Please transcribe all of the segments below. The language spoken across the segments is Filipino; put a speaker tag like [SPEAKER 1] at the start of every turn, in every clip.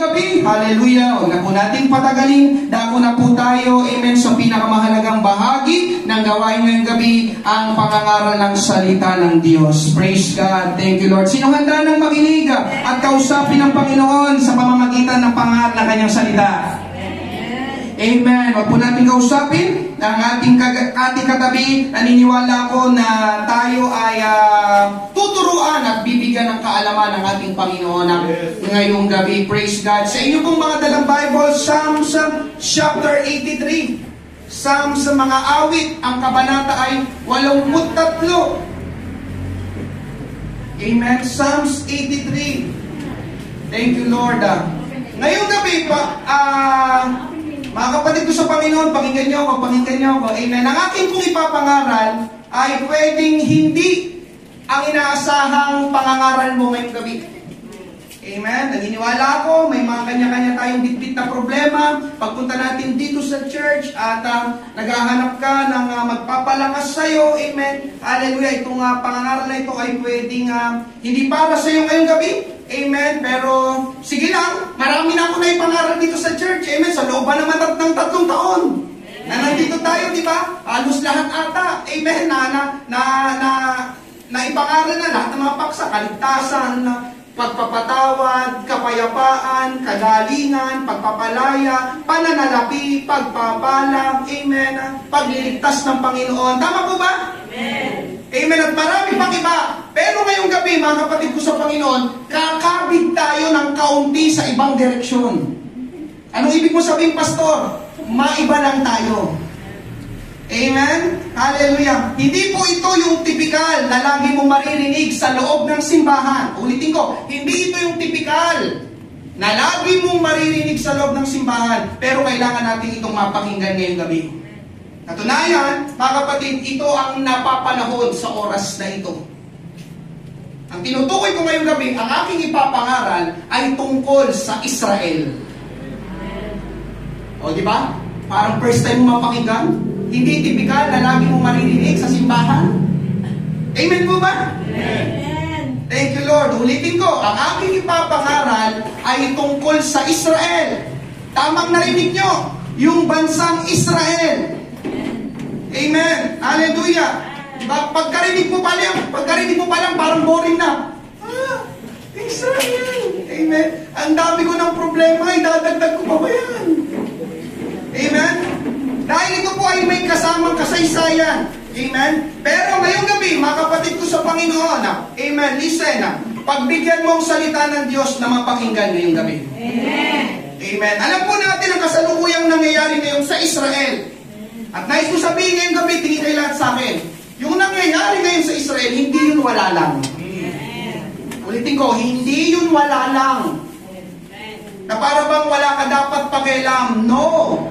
[SPEAKER 1] gabi, hallelujah, huwag na po nating patagalin, dako na po tayo, amen, sa pinakamahalagang bahagi ng gawain ngayong gabi, ang pangangaral ng salita ng Diyos. Praise God, thank you Lord. Sino handa ng makinig at kausapin ng Panginoon sa pamamagitan ng pangangaral ng kanyang salita? Amen. Huwag po natin kausapin ang ating katabi. Naniniwala ko na tayo ay tuturuan at bibigyan ng kaalaman ng ating Panginoon ngayong gabi. Praise God. Sa inyo pong mga dalang Bible, Psalms chapter 83. Psalms sa mga awit, ang kabanata ay 83. Amen. Psalms 83. Thank you Lord. Ngayong gabi pa, mga kapatid ko sa Panginoon, pakinggan niyo ako. Amen. Ang aking pong ipapangaral ay pwedeng hindi ang inaasahang pangangaral mo ngayong gabi. Amen. Naniniwala ako, may mga kanya-kanya tayong bitbit na problema. Pagpunta natin dito sa church at naghahanap ka ng magpapalakas sa'yo. Amen. Hallelujah. Itong pangangaral na ito ay pwedeng hindi para sa'yo ngayong gabi. Amen. Pero sige lang, marami na ako na ipangaral dito sa church. Amen. Sa looban naman ng 3 taon na nandito tayo, di ba? Halos lahat ata. Amen. Na ipangaral na lahat ng mga paksa, kaligtasan, pagpapatawad, kapayapaan, kagalingan, pagpapalaya, pananalapi, pagpapala, amen, pagliligtas ng Panginoon. Tama po ba? Amen. Amen. At marami pang iba. Pero ngayong gabi, mga kapatid ko sa Panginoon, kakabig tayo ng kaunti sa ibang direksyon. Anong ibig mo sabihin, Pastor? Maiba lang tayo. Amen? Hallelujah. Hindi po ito yung typical na lagi mong maririnig sa loob ng simbahan. Ulitin ko, hindi ito yung typical na lagi mong maririnig sa loob ng simbahan. Pero kailangan natin itong mapakinggan ngayong gabi. Katunayan, mga kapatid, ito ang napapanahon sa oras na ito. Ang tinutukoy ko ngayong gabi, ang aking ipapangaral ay tungkol sa Israel. O, di ba? Parang first time mo mapakinggan. Hindi typical na lagi mong maririnig sa simbahan. Amen po ba? Amen. Thank you Lord. Ulitin ko, ang aking ipapangaral ay tungkol sa Israel. Tamang narinig nyo, yung bansang Israel. Amen. Hallelujah. Diba? Pagkarinig mo pa lang, parang boring na. Israel. Amen. Ang dami ko ng problema, idadagdag ko pa ba yan? Amen. Dahil ito po ay may kasamang kasaysayan. Amen? Pero ngayong gabi, mga kapatid ko sa Panginoon, amen, listen, pagbigyan mo ang salita ng Diyos na mapakinggan ngayong gabi. Amen. Amen. Alam po natin ang kasalukuyang nangyayari ngayon sa Israel. At nais ko sabihin ngayong gabi, tingin kayo lahat sa akin, yung nangyayari ngayon sa Israel, hindi yun wala lang. Amen. Ulitin ko, hindi yun wala lang. Na para bang wala ka dapat pakialam. No.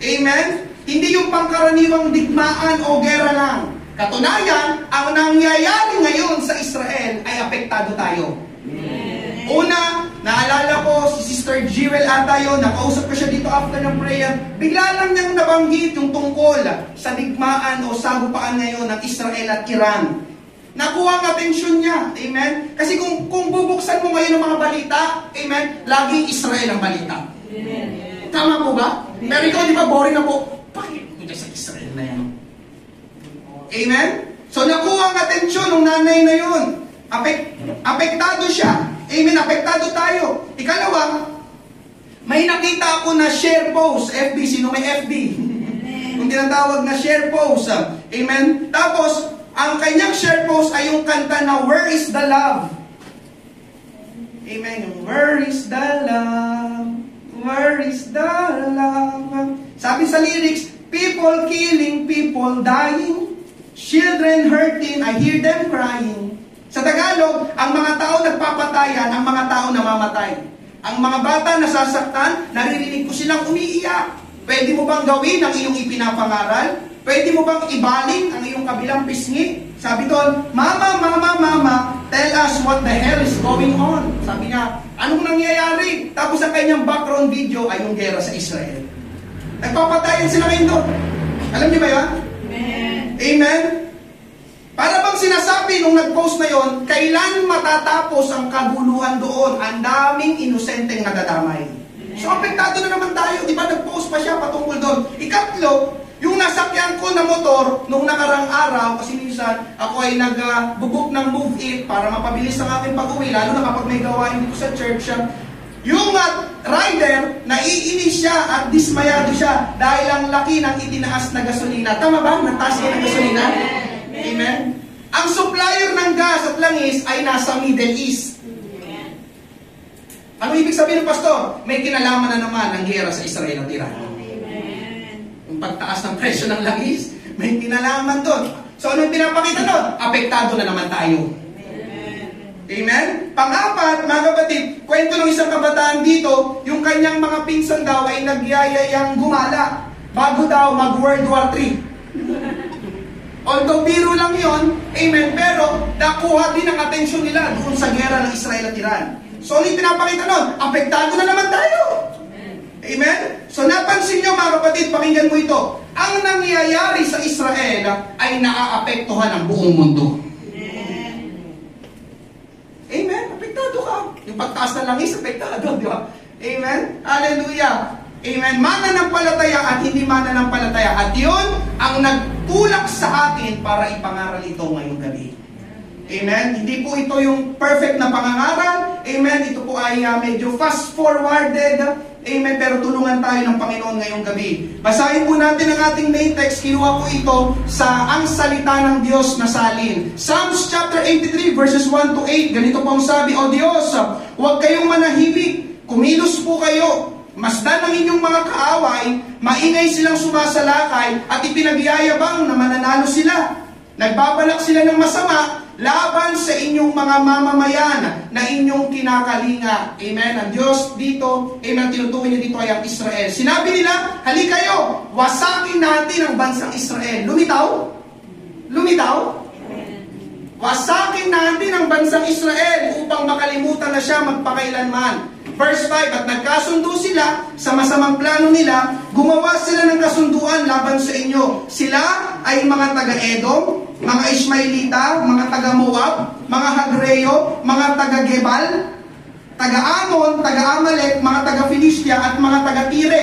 [SPEAKER 1] Amen? Hindi yung pangkaraniwang digmaan o gera lang. Katunayan, ang nangyayari ngayon sa Israel ay apektado tayo. Amen. Una, naalala ko si Sister Jewel ata yun, nakausap ko siya dito after ng prayer. Bigla lang niyang nabanggit yung tungkol sa digmaan o sagupaan ngayon ng Israel at Iran. Nakuha ang atensyon niya. Amen? Kasi kung bubuksan mo ngayon ang mga balita, amen, laging Israel ang balita. Amen. Tama po ba? Pero ikaw, di ba, boring na po? Bakit ito sa Israel na yan? Amen? So, nakuha ang atensyon ng nanay na yun. Apektado siya. Amen? Apektado tayo. Ikalawa, may nakita ako na share post. FB. Sino may FB? Kung tinatawag na share post. Amen? Tapos, ang kanyang share post ay yung kanta na Where is the Love? Amen? Yung Where is the Love? Where is the love? Sabi sa lyrics, people killing, people dying, children hurting, I hear them crying. Sa Tagalog, ang mga tao nagpapatayan, ang mga tao namamatay. Ang mga bata nasasaktan, naririnig ko silang umiiyak. Pwede mo bang gawin ang iyong ipinapangaral? Pwede mo bang ibaling ang iyong kabilang pisngi? Sabi doon, Mama, Mama, Mama, tell us what the hell is going on. Sabi niya, anong nangyayari? Tapos ang kanyang background video ay yung gera sa Israel. Nagpapatayan sila ngayon doon. Alam niyo ba yan? Amen. Amen? Para bang sinasabi nung nag-post na yon, kailan matatapos ang kaguluhan doon? Ang daming inosenteng nadadamay. So, apektado na naman tayo. Di ba, nag-post pa siya patungkol doon. Ikatlo, yung nasakyan ko na motor, nung nakarang araw, kasi minsan, ako ay nag-book ng Move It para mapabilis ang aking pag-uwi, lalo na kapag may gawain dito sa church siya. Yung rider, naiinis siya at dismayado siya dahil ang laki ng itinaas na gasolina. Tama ba? Nataas niya ng gasolina? Amen? Ang supplier ng gas at langis ay nasa Middle East. Ano ibig sabihin, Pastor? May kinalaman na naman ang giyera sa Israel at Iran. Yung pagtaas ng presyo ng langis, may kinalaman doon. So ano yung pinapakita doon? Apektado na naman tayo. Amen? Pang-apat, mga kapatid, kwento ng isang kabataan dito, yung kanyang mga pinsan daw ay nagyayayang gumala bago daw mag-World War III. Although biro lang yon, amen, pero nakuha din ang atensyon nila doon sa gera ng Israel at Iran. So, ano yung pinapakita nun? Apektado na naman tayo. Amen? So, napansin nyo mga kapatid, pakinggan mo ito. Ang nangyayari sa Israel ay naaapektuhan ang buong mundo. Amen? Apektado ka. Yung pagtaas na langis, apektado, di ba? Amen? Hallelujah. Amen. Mananampalataya at hindi mananampalataya. At yun ang nagtulak sa atin para ipangaral ito ngayong gabi. Amen. Hindi po ito yung perfect na pangangaral. Amen. Ito po ay medyo fast forwarded. Amen. Pero tulungan tayo ng Panginoon ngayong gabi. Basahin po natin ang ating main text. Kinuha po ito sa ang salita ng Diyos na salin. Psalms chapter 83 verses 1 to 8. Ganito po ang sabi, O Diyos, huwag kayong manahimik. Kumilos po kayo. Masdan ng inyong mga kaaway, maingay silang sumasalakay at ipinagyayabang na mananalo sila. Nagbabalak sila ng masama laban sa inyong mga mamamayan na inyong kinakalinga. Amen. Ang Diyos dito, amen, tinutukoy niya dito ay ang Israel. Sinabi nila, halika kayo, wasakin natin ang bansang Israel. Lumitaw? Lumitaw? Wasakin natin ang bansang Israel upang makalimutan na siya magpakailanman. Verse 5, at nagkasundo sila sa masamang plano nila, gumawa sila ng kasunduan laban sa inyo. Sila ay mga taga-Edom, mga Ismailita, mga taga-Moab, mga Hagreo, mga taga-Gebal, taga-Amon, taga-Amalek, mga taga-Filistia at mga taga-Tire.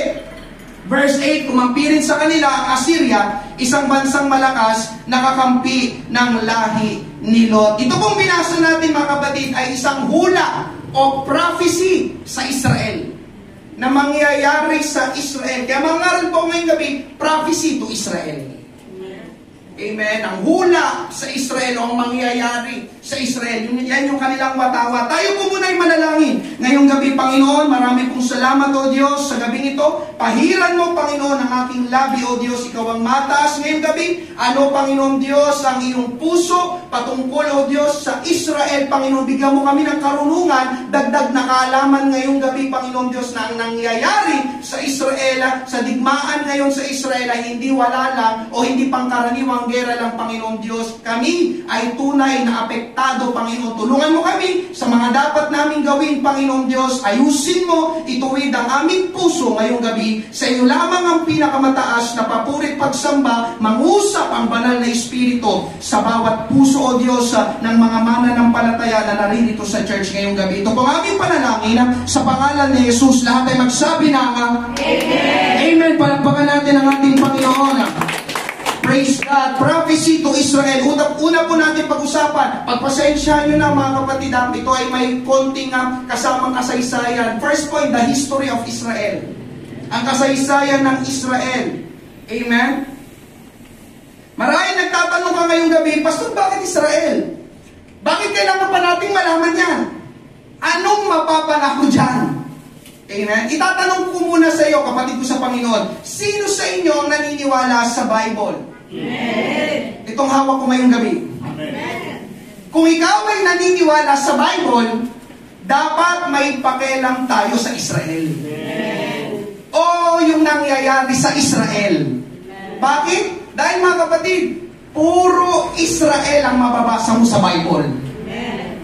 [SPEAKER 1] Verse 8, kumampirin sa kanila ang Assyria, isang bansang malakas, nakakampi ng lahi ni Lot. Ito pong binasa natin mga kapatid ay isang hula o prophecy sa Israel na mangyayari sa Israel. Kaya mangaral po ngayong gabi, prophecy to Israel. Amen. Ang hula sa Israel o ang mangyayari sa Israel. Yan yung kanilang watawa. Tayo po muna ay manalangin. Ngayong gabi, Panginoon, marami pong salamat, O Diyos, sa gabing ito. Pahiran mo, Panginoon, ang aking labi, O Diyos. Ikaw ang mataas ngayong gabi. Ano, Panginoon Diyos, ang iyong puso patungkol, O Diyos, sa Israel, Panginoon. Bigyan mo kami ng karunungan, dagdag na kaalaman ngayong gabi, Panginoon Diyos, na ang nangyayari sa Israel, sa digmaan ngayon sa Israel ay hindi wala lang o hindi pangkaraniwang gera lang, Panginoon Diyos. Kami ay tunay na apektado, Panginoon. Tulungan mo kami sa mga dapat namin gawin, Panginoon Diyos. Ayusin mo, ituwid ang aming puso ngayong gabi. Sa iyo lamang ang pinakamataas na papurit pagsamba, mangusap ang banal na Espiritu sa bawat puso, O Diyos, ng mga mananampalataya na naririto sa church ngayong gabi. Ito po ang aming panalangin sa pangalan ni Jesus. Lahat ay magsabi na Amen. Amen. Palakpakan natin ang ating Panginoon. Praise God. Prophecy to Israel. Una po natin pag-usapan. Pagpasensyahan nyo na mga kapatid. Ito ay may konting kasamang kasaysayan. First point, the history of Israel. Ang kasaysayan ng Israel. Amen? Maraming nagtatanong ka ngayong gabi, Pastor, bakit Israel? Bakit kailangan pa nating malaman yan? Anong mapapanako dyan? Amen? Itatanong ko muna sa iyo, kapatid ko sa Panginoon, sino sa inyo ang naniniwala sa Bible? Amen. Itong hawak ko ngayong gabi. Amen. Kung ikaw ay naniniwala sa Bible, dapat may pakialam tayo sa Israel. Amen. O yung nangyayari sa Israel. Amen. Bakit? Dahil mga kapatid, puro Israel ang mababasa mo sa Bible. Amen.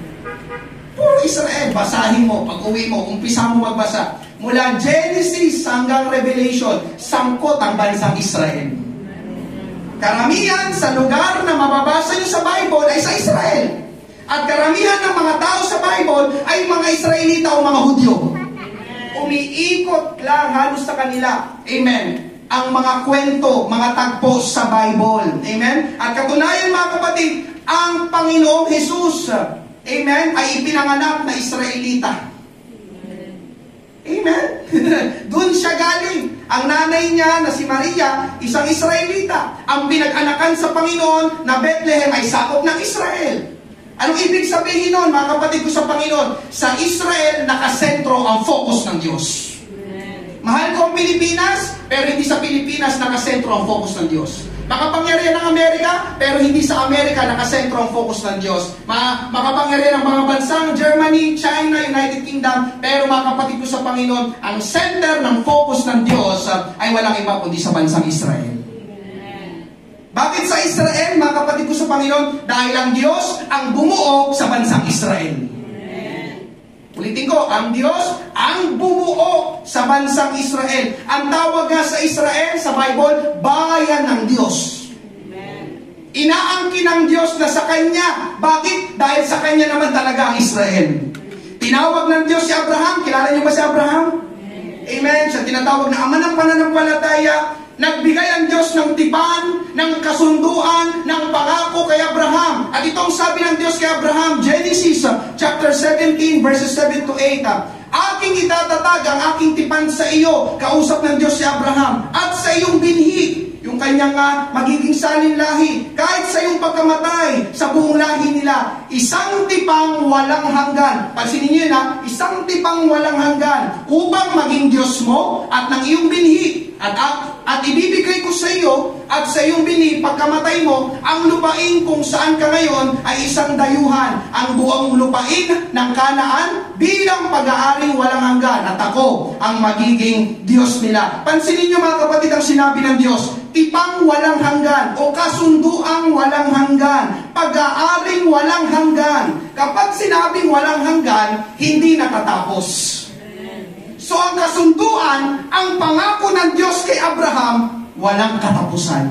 [SPEAKER 1] Puro Israel. Basahin mo, pag-uwi mo, umpisa mo magbasa. Mula Genesis hanggang Revelation, sangkot ang bansang Israel. Karamihan sa lugar na mababasa nyo sa Bible ay sa Israel. At karamihan ng mga tao sa Bible ay mga Israelita o mga Hudyo. Umiikot lang halos sa kanila. Amen. Ang mga kwento, mga tagpo sa Bible. Amen. At katunayan mga kapatid, ang Panginoong Jesus, amen, ay ipinanganak na Israelita. Amen. Doon siya galing. Ang nanay niya na si Maria, isang Israelita. Ang pinag-anakan sa Panginoon na Bethlehem ay sakop ng Israel. Anong ibig sabihin nun, mga kapatid ko sa Panginoon? Sa Israel, nakasentro ang focus ng Diyos. Mahal ko ang Pilipinas, pero hindi sa Pilipinas nakasentro ang focus ng Diyos. Makapangyarihan ng Amerika, pero hindi sa Amerika nakasentro ang focus ng Diyos. Makapangyarihan ng mga bansang Germany, China, United Kingdom, pero mga kapatid ko sa Panginoon, ang center ng focus ng Diyos ay walang iba kundi sa bansang Israel. Bakit sa Israel, mga kapatid ko sa Panginoon? Dahil ang Diyos ang bumuo sa bansang Israel. Ulitin ko, ang Diyos ang bumuo sa bansang Israel. Ang tawag nga sa Israel, sa Bible, bayan ng Diyos. Inaangkin ng Diyos na sa Kanya. Bakit? Dahil sa Kanya naman talaga ang Israel. Tinawag ng Diyos si Abraham. Kilala niyo ba si Abraham? Amen. Siya tinatawag na ama ng pananampalataya. Nagbigay ang Diyos ng tipan, ng kasunduan, ng pangako kay Abraham. At itong sabi ng Diyos kay Abraham, Genesis chapter 17 verses 7 to 8. Aking itatatag ang aking tipan sa iyo, kausap ng Diyos si Abraham, at sa iyong binhi, yung kanyang magiging salinlahi, kahit sa iyong pagkamatay, sa buong lahi nila, isang tipang walang hanggan. Pansinin niyo na, isang tipang walang hanggan, upang maging Diyos mo at ng iyong binhi. At ibibigay ko sa iyo at sa iyong binhi pagkamatay mo ang lupain kung saan ka ngayon ay isang dayuhan, ang buong lupain ng Kanaan bilang pag-aaring walang hanggan, at ako ang magiging Diyos nila. Pansinin niyo mga kapatid ang sinabi ng Diyos, tipang walang hanggan o kasunduang walang hanggan, pag-aaring walang hanggan. Kapag sinabing walang hanggan, hindi natatapos. So ang kasunduan, ang pangako ng Diyos kay Abraham, walang katapusan.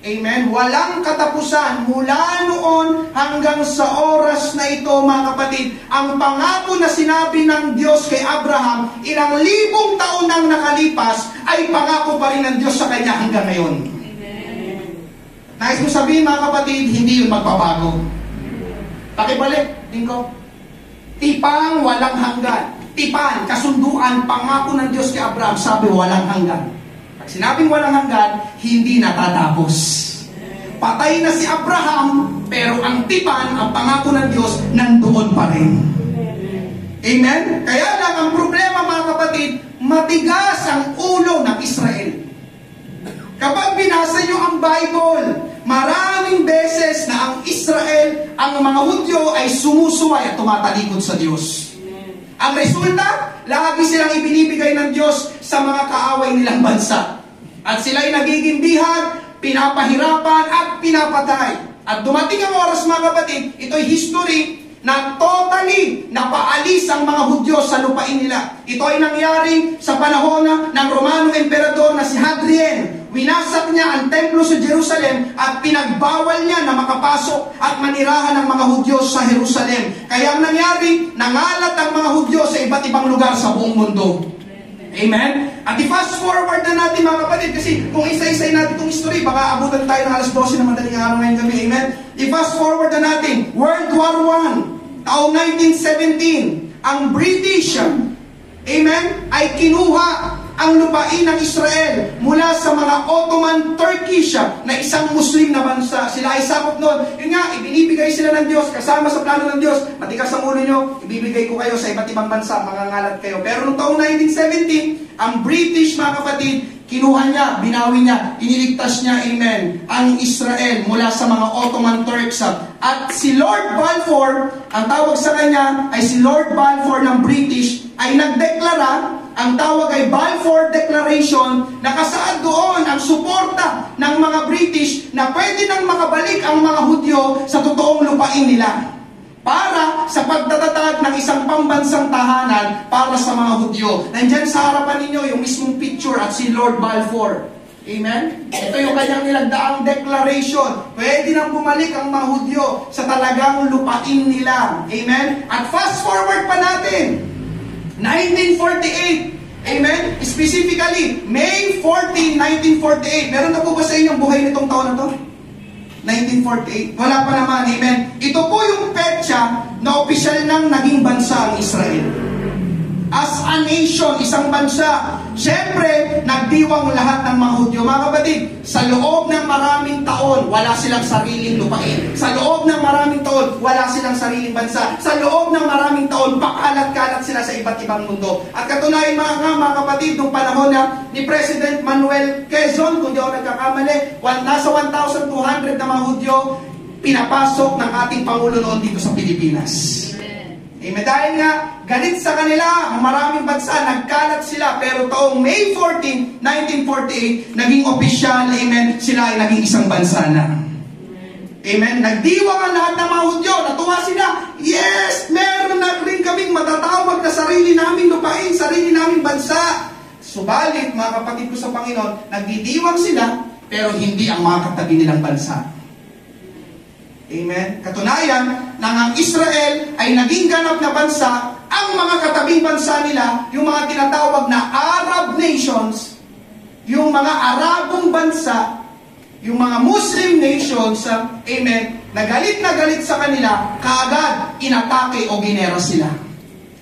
[SPEAKER 1] Amen? Walang katapusan. Mula noon hanggang sa oras na ito, mga kapatid, ang pangako na sinabi ng Diyos kay Abraham, ilang libong taon nang nakalipas, ay pangako pa rin ng Diyos sa kanya hanggang ngayon. Nais mo sabihin, mga kapatid, hindi yun magbabago. Pakibalik, Dingko. Tipang walang hanggan. Tipan, kasunduan, pangako ng Diyos kay Abraham, sabi walang hanggan. Pag sinabing walang hanggan, hindi natatapos. Patay na si Abraham, pero ang tipan, ang pangako ng Diyos, nandoon pa rin. Amen? Kaya lang ang problema, mga kapatid, matigas ang ulo ng Israel. Kapag binasa nyo ang Bible, maraming beses na ang Israel, ang mga Hudyo ay sumusuway at tumatalikod sa Diyos. Ang resulta, lagi silang ibinibigay ng Diyos sa mga kaaway nilang bansa. At sila'y nagiging bihag, pinapahirapan at pinapatay. At dumating ang oras, mga kapatid, ito'y history na totally napaalis ang mga Hudyo sa lupain nila. Ito ay nangyari sa panahon ng Romanong Emperador na si Hadrian. Winasak niya ang templo sa Jerusalem at pinagbawal niya na makapasok at manirahan ng mga Hudyo sa Jerusalem. Kaya ang nangyari, nangalat ang mga Hudyo sa iba't ibang lugar sa buong mundo. Amen? At i-fast forward na natin, mga kapatid, kasi kung isa-isay natin itong history, baka abutan tayo ng alas 12 na madaling araw ngayon kami. Amen? I-fast forward na natin, World War I, taong 1917, ang British, amen, ay kinuha ang lupain ng Israel mula sa mga Ottoman Turkish na isang Muslim na bansa. Sila ay sakop noon. Yun nga, ibinibigay sila ng Diyos, kasama sa plano ng Diyos. Matigas ang ulo nyo, ibibigay ko kayo sa iba't ibang bansa, mangangalat kayo. Pero noong taong 1917, ang British, mga kapatid, kinuha niya, binawi niya, iniligtas niya, amen, ang Israel mula sa mga Ottoman Turks. At si Lord Balfour, ang tawag sa kanya ay si Lord Balfour ng British, ay nagdeklara. Ang tawag ay Balfour Declaration, nakasaad doon ang suporta ng mga British na pwede nang makabalik ang mga Hudyo sa totoong lupain nila para sa pagtatatag ng isang pambansang tahanan para sa mga Hudyo. Nandyan sa harapan ninyo yung mismong picture at si Lord Balfour. Amen? Ito yung kanyang nilagdaang declaration. Pwede nang bumalik ang mga Hudyo sa talagang lupain nila. Amen? At fast forward pa natin. 1948. Amen? Specifically, May 14, 1948. Meron na po ba sa inyong buhay nitong taon na to? 1948. Wala pa naman. Amen? Ito po yung petsa na opisyal nang naging bansa ang Israel. As a nation, isang bansa. Siyempre, nagdiwang lahat ng mga Hudyo. Mga kapatid, sa loob ng maraming taon, wala silang sariling lupain. Sa loob ng maraming taon, wala silang sariling bansa. Sa loob ng maraming taon, pakalat-kalat sila sa iba't ibang mundo. At katunayan mga kapatid, nung panahon na ni President Manuel Quezon, kung di ako nagkakamali, nasa 1,200 na mga Hudyo, pinapasok ng ating Pangulo noon dito sa Pilipinas. Amen. Dahil nga, galit sa kanila, ang maraming bansa, nagkalat sila. Pero taong May 14, 1948, naging opisyal, amen, sila ay naging isang bansa na. Amen. Nagdiwang ang lahat ng mga Hudyo. Natuwa sila. Yes, meron na rin kaming matatawag na sarili naming lupain, sarili naming bansa. Subalit, mga kapatid ko sa Panginoon, nagdidiwang sila, pero hindi ang mga katabi nilang bansa. Amen. Katunayan, nang ang Israel ay naging ganap na bansa, ang mga katabing bansa nila, yung mga tinatawag na Arab nations, yung mga Arabong bansa, yung mga Muslim nations, amen, na galit sa kanila, kaagad inatake o ginera sila.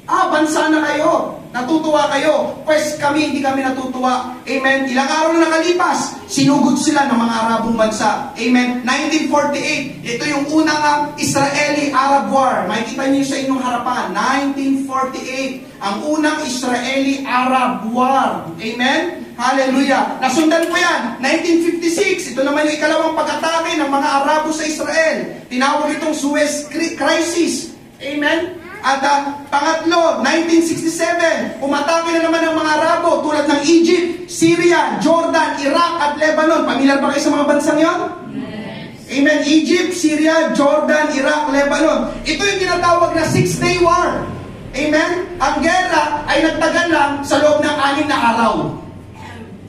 [SPEAKER 1] Bansa na kayo. Natutuwa kayo. Pues kami, hindi kami natutuwa. Amen. Ilang araw na nakalipas, sinugod sila ng mga Arabong bansa. Amen. 1948, ito yung unang Israeli-Arab War. Makikita niyo sa inyong harapan. 1948, ang unang Israeli-Arab War. Amen. Hallelujah. Nasundan po yan. 1956, ito naman yung ikalawang pag-atake ng mga Arabo sa Israel. Tinawag itong Suez Crisis. Amen. At pangatlo, 1967, umatake na naman ang mga Arabo tulad ng Egypt, Syria, Jordan, Iraq at Lebanon. Pamilyar ba kayo sa mga bansang yon? Yes. Amen. Egypt, Syria, Jordan, Iraq, Lebanon. Ito yung tinatawag na Six-Day War. Amen. Ang gera ay nagtagal lang sa loob ng 6 na araw.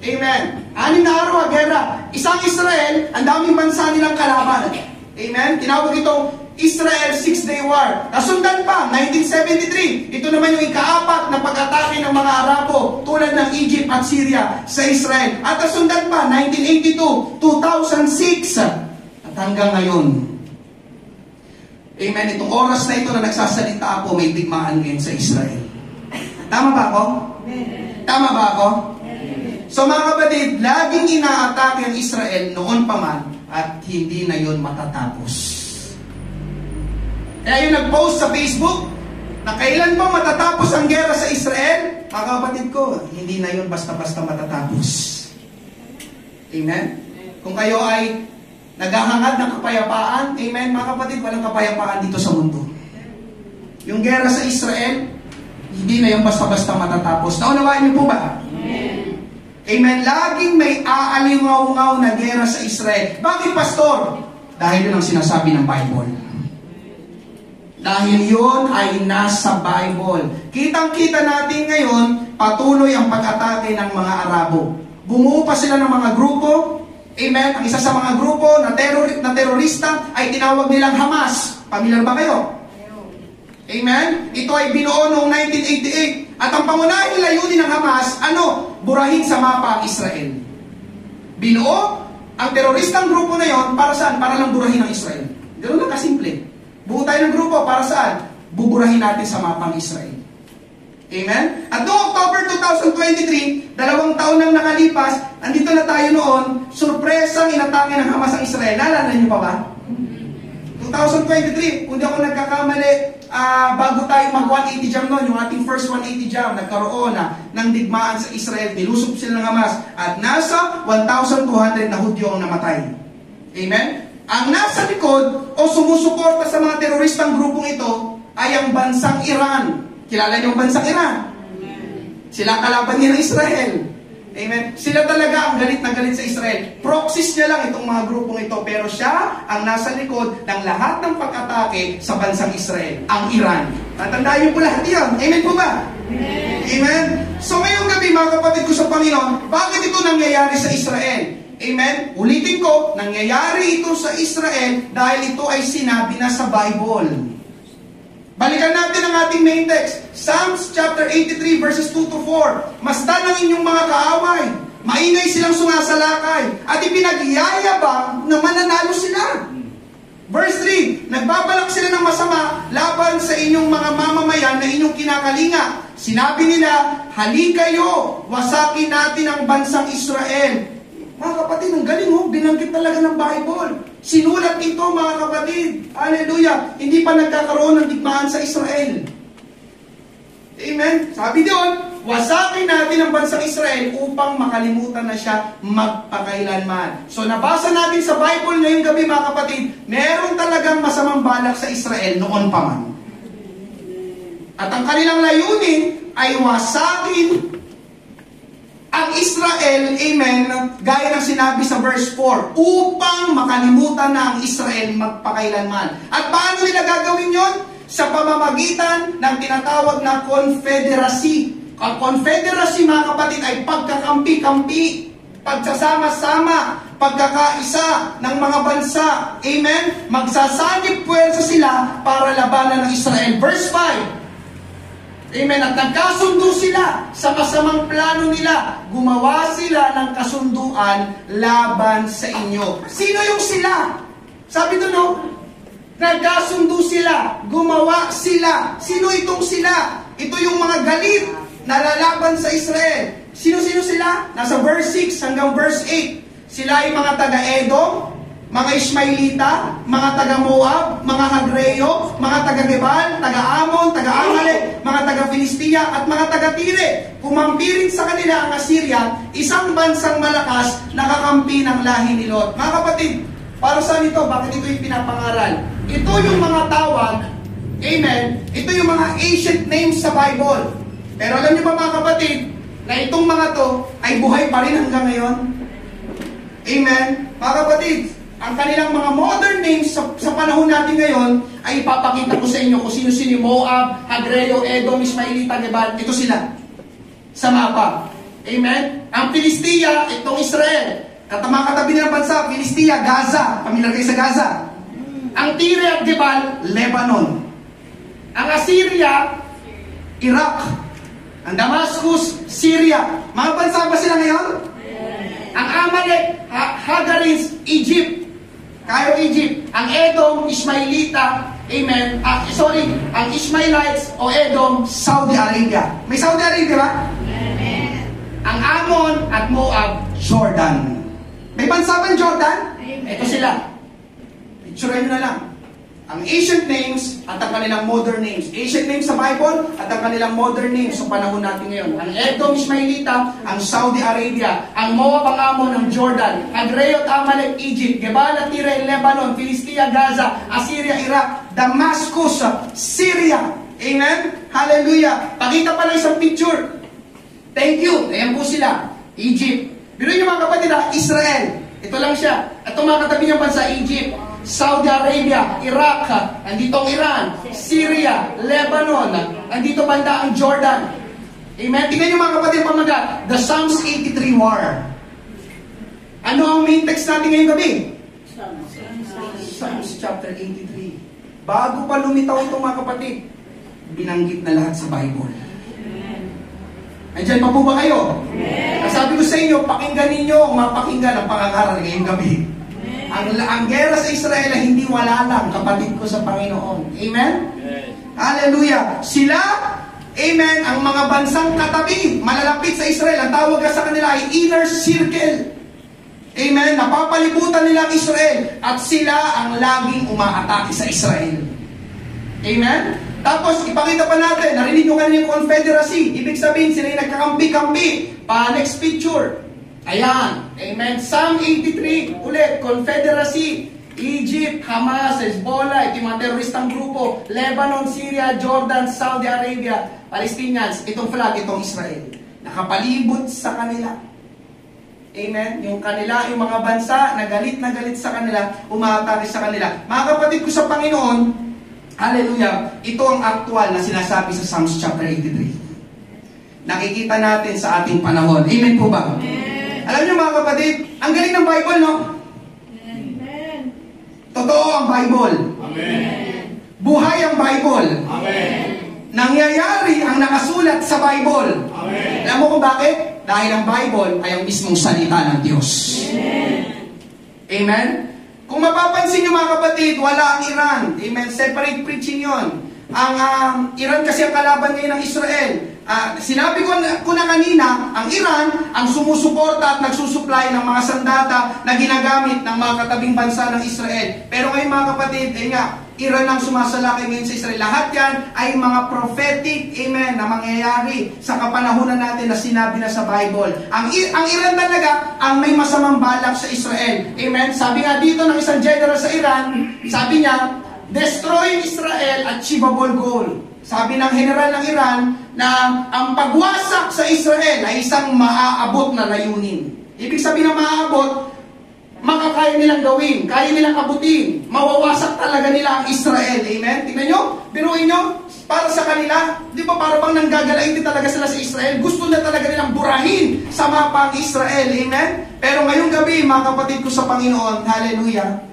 [SPEAKER 1] Amen. 6 na araw ang gera. Isang Israel, ang daming bansa nilang kalaban. Amen. Tinawag itong Israel Six-Day War. Nasundan pa, 1973. Ito naman yung ika-4 na pag-atake ng mga Arabo tulad ng Egypt at Syria sa Israel. At nasundan pa, 1982, 2006. At hanggang ngayon. Amen. Itong oras na ito na nagsasalita ako, may digmaan ngayon sa Israel. Tama ba ako? Tama ba ako? So mga kapatid, laging inaatake ang Israel noon pa man at hindi na yun matatapos. Kaya yung nag-post sa Facebook na kailan ba matatapos ang gera sa Israel, mga kapatid ko, hindi na yun basta-basta matatapos. Amen? Kung kayo ay naghahangad ng kapayapaan, amen, mga kapatid, walang kapayapaan dito sa mundo. Yung gera sa Israel, hindi na yun basta-basta matatapos. Naunawaan niyo po ba? Amen. Amen. Laging may aalingaw-ngaw na gera sa Israel. Bakit, Pastor? Dahil yun ang sinasabi ng Bible. Dahil yun ay nasa Bible. Kitang-kita natin ngayon, patuloy ang pag-atake ng mga Arabo. Bumuo pa sila ng mga grupo. Amen. Ang isa sa mga grupo na terorista ay tinawag nilang Hamas. Pamilyar ba kayo? Amen. Ito ay binuo noong 1988. At ang pangunahing layunin ng Hamas, burahin sa mapa ang Israel. Binuo ang teroristang grupo na yon para saan? Para lang burahin ang Israel. Ganoon lang kasimple. Buo tayo ng grupo, para saan? Buburahin natin sa mapang Israel. Amen? At noong October 2023, 2 taon nang nakalipas, andito na tayo noon, surpresang inatake ng Hamas ang Israel. Naalala niyo pa ba? 2023, kung di ako nagkakamali, bago tayo mag-180 jam noon, yung ating first 180 jam, nagkaroon na ng digmaan sa Israel, nilusob sila ng Hamas, at nasa 1,200 na Hudyo ang namatay. Amen? Ang nasa likod o sumusuporta sa mga teroristang grupong ito ay ang bansang Iran. Kilala niyo ang bansang Iran? Sila kalaban niya ng Israel. Amen. Sila talaga ang galit na galit sa Israel. Proxies niya lang itong mga grupong ito, pero siya ang nasa likod ng lahat ng pag-atake sa bansang Israel, ang Iran. Tatandaan niyo po lahat yun. Amen po ba? Amen. Amen? So ngayong gabi, mga kapatid ko sa Panginoon, bakit ito nangyayari sa Israel? Amen? Ulitin ko, nangyayari ito sa Israel dahil ito ay sinabi na sa Bible. Balikan natin ang ating main text. Psalms chapter 83 verses 2 to 4. Masdan ang inyong mga kaaway. Maingay silang sumasalakay. At ipinagyayabang na mananalo sila. Verse 3. Nagbabalak sila ng masama laban sa inyong mga mamamayan na inyong kinakalinga. Sinabi nila, halikayo, wasakin natin ang bansang Israel. Mga kapatid, ang galing binanggit talaga ng Bible. Sinulat ito, mga kapatid. Hallelujah. Hindi pa nagkakaroon ng digmaan sa Israel. Amen. Sabi doon, wasakin natin ang bansang Israel upang makalimutan na siya magpakailanman. So nabasa natin sa Bible ngayong gabi, mga kapatid, meron talagang masamang balak sa Israel noon pa man. At ang kanilang layunin ay wasakin ang Israel, amen, gaya ng sinabi sa verse 4, upang makalimutan na ang Israel magpakailanman. At paano nila gagawin yon? Sa pamamagitan ng tinatawag na confederacy. Ang confederacy, mga kapatid, ay pagkakampi-kampi, pagsasama-sama, pagkakaisa ng mga bansa. Amen? Magsasanib puwersa sila para labanan ng Israel. Verse 5. Amen. At nagkasundo sila sa masamang plano nila. Gumawa sila ng kasunduan laban sa inyo. Sino yung sila? Sabi doon, no? Nagkasundo sila. Gumawa sila. Sino itong sila? Ito yung mga galit na lalaban sa Israel. Sino-sino sila? Nasa verse 6 hanggang verse 8. Sila ay mga taga-Edom, mga Ishmaelita, mga taga-Moab, mga Hagreyo, mga taga-Gebal, taga-Amon, taga-Amalek, mga taga-Filistia, at mga taga-Tire. Kumampi rin sa kanila ang Assyria, isang bansang malakas na kakampi ng lahi ni Lot. Mga kapatid, para saan ito? Bakit ito yung pinapangaral? Ito yung mga tawag, amen, ito yung mga ancient names sa Bible. Pero alam niyo ba, mga kapatid, na itong mga to ay buhay pa rin hanggang ngayon? Amen? Mga kapatid, ang kanilang mga modern names sa panahon natin ngayon ay ipapakita ko sa inyo kung sino-sino Moab, Hagreyo, Edom, Ishmaelita, Gebal. Ito sila sa mapa. Amen? Ang Filistia, itong Israel. Katabi ng bansa, Filistia, Gaza. Pamilyar kayo sa Gaza. Ang Tire at Gebal, Lebanon. Ang Assyria, Iraq. Ang Damascus, Syria. Mga bansa ba sila ngayon? Ang Amalek, Hagaris, Egypt. Cairo, Egypt. Ang Edom, Ishmaelita, amen. Ang Ishmaelites o Edom, Saudi Arabia. May Saudi Arabia ba? Amen. Ang Ammon at Moab, Jordan. May bansa ba Jordan? Amen. Ito sila. Picturein nyo na lang. Ang ancient names at ang kanilang modern names. Ancient names sa Bible at ang kanilang modern names sa panahon natin ngayon. Ang Edom, Ishmaelita, ang Saudi Arabia, ang Moab, ang Ammon, ang Jordan, Hagreyo, Amalek, Egypt, Gebal, Tire, Lebanon, Filistia, Gaza, Assyria, Iraq, Damascus, Syria. Amen? Hallelujah. Pakita pa lang isang picture. Thank you. Ayan po sila. Egypt. Biruin niyo, mga kapatid, Israel. Ito lang siya. Ito mga katabi niyang bansa, Egypt, Saudi Arabia, Iraq, andito ang Iran, Syria, Lebanon, andito banda ang Jordan. Amen? Tingnan niyo, mga kapatid, pamagat, the Psalms 83 war. Ano ang main text natin ngayong gabi? Psalms chapter 83. Bago pa lumitaw ito, mga kapatid, binanggit na lahat sa Bible. Andiyan pa po ba kayo? Sabi ko sa inyo, pakinggan ninyo, mapakinggan ang pangangaral ngayong gabi. Ang gera sa Israel ay hindi wala lang, kapatid ko sa Panginoon. Amen? Hallelujah. Sila, amen, ang mga bansang katabi, malalapit sa Israel, ang tawag sa kanila ay inner circle. Amen? Napapalibutan nila ang Israel at sila ang laging umaatake sa Israel. Amen? Tapos, ipakita pa natin, narinig nyo kanina yung confederacy. Ibig sabihin, sila yung nagkakampi-kampi. Next picture. Ayan. Amen. Psalm 83, ulit, confederacy. Egypt, Hamas, Hezbollah, ito yung mga teroristang grupo. Lebanon, Syria, Jordan, Saudi Arabia, Palestinians. Itong flag, itong Israel. Nakapalibot sa kanila. Amen. Yung kanila, yung mga bansa na galit sa kanila, umaatake sa kanila. Mga kapatid ko sa Panginoon, hallelujah, ito ang actual na sinasabi sa Psalms chapter 83. nakikita natin sa ating panahon. Amen po ba?
[SPEAKER 2] Amen.
[SPEAKER 1] Alam niyo mga kapatid, ang galing ng Bible, no?
[SPEAKER 2] Amen.
[SPEAKER 1] Totoo ang Bible.
[SPEAKER 2] Amen.
[SPEAKER 1] Buhay ang Bible.
[SPEAKER 2] Amen.
[SPEAKER 1] Nangyayari ang nakasulat sa Bible.
[SPEAKER 2] Amen.
[SPEAKER 1] Alam mo kung bakit? Dahil ang Bible ay ang mismong salita ng Diyos.
[SPEAKER 2] Amen.
[SPEAKER 1] Amen? Kung mapapansin niyo mga kapatid, wala ang Iran. Amen? Separate preaching yon. Ang Iran kasi ang kalaban ngayon ng Israel. Sinabi ko na kanina, ang Iran ang sumusuporta at nagsusupply ng mga sandata na ginagamit ng mga katabing bansa ng Israel. Pero ngayon mga kapatid, Iran ang sumasalakay ngayon sa Israel. Lahat yan ay mga prophetic, amen, na mangyayari sa kapanahunan natin na sinabi na sa Bible. Ang Iran talaga ang may masamang balak sa Israel. Amen? Sabi nga dito ng isang general sa Iran, sabi niya, destroying Israel, achievable goal. Sabi ng general ng Iran na ang pagwasak sa Israel ay isang maaabot na layunin. Ibig sabihin ng maaabot, makakaya nilang gawin, kaya nilang abutin, mawawasak talaga nila ang Israel. Amen? Tingnan nyo, biruin nyo, para sa kanila, di ba para bang nanggagalain din talaga sila sa Israel? Gusto na talaga nilang burahin sa mapa ang Israel. Amen? Pero ngayong gabi, mga kapatid ko sa Panginoon, hallelujah,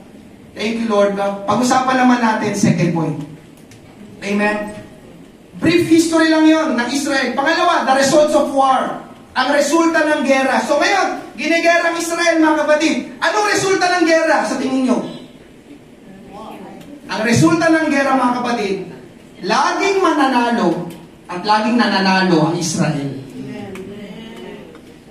[SPEAKER 1] thank you Lord. Pag-usapan naman natin, second point. Amen? Brief history lang yon ng Israel. Pangalawa, the results of war. Ang resulta ng gera. So ngayon, ginegera ang Israel mga kapatid. Anong resulta ng gera sa tingin nyo? Ang resulta ng gera mga kapatid, laging mananalo at laging nananalo ang Israel.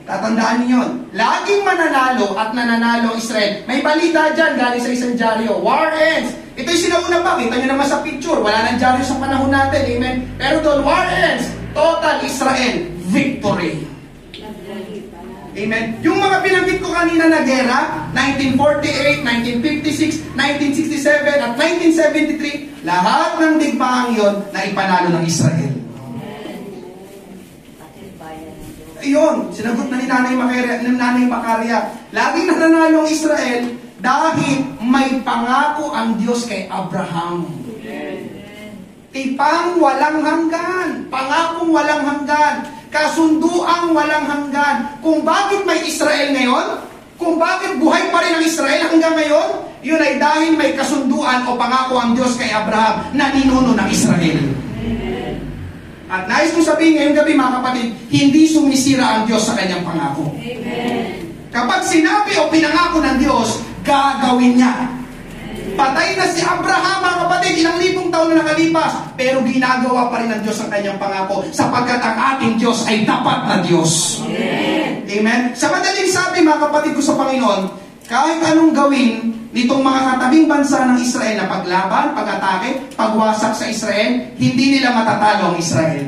[SPEAKER 1] Tatandaan niyo yun. Laging mananalo at nananalo ang Israel. May balita dyan galing sa isang dyaryo. War ends. Ito yung sinauna pa. Kita nyo naman sa picture. Wala nang dyaryo sa panahon natin. Amen. Pero doon, war ends. Total Israel victory. Amen. Yung mga binanggit ko kanina na gera, 1948, 1956, 1967, at 1973, lahat ng digmaang yon na ipanalo ng Israel. Ayun, sinagot na ni Nanay Macaria. Laging nananalo ang Israel dahil may pangako ang Diyos kay Abraham. Tipang walang hanggan. Pangakong walang hanggan. Kasunduang walang hanggan. Kung bakit may Israel ngayon, kung bakit buhay pa rin ang Israel hanggang ngayon, yun ay dahil may kasunduan o pangako ang Diyos kay Abraham na ninuno ng Israel. At nais kong sabihin ngayong gabi mga kapatid, hindi sumisira ang Diyos sa kanyang pangako.
[SPEAKER 2] Amen.
[SPEAKER 1] Kapag sinabi o pinangako ng Diyos, gagawin niya. Patay na si Abraham mga kapatid, ilang libong taon na nakalipas, pero ginagawa pa rin ng Diyos ang kanyang pangako sapagkat ang ating Diyos ay tapat na Diyos.
[SPEAKER 2] Amen.
[SPEAKER 1] Amen? Sa madaling sabi mga kapatid ko sa Panginoon, kahit anong gawin nitong mga katabing bansa ng Israel na paglaban, pag-atake, pagwasak sa Israel, hindi nila matatalo ang Israel.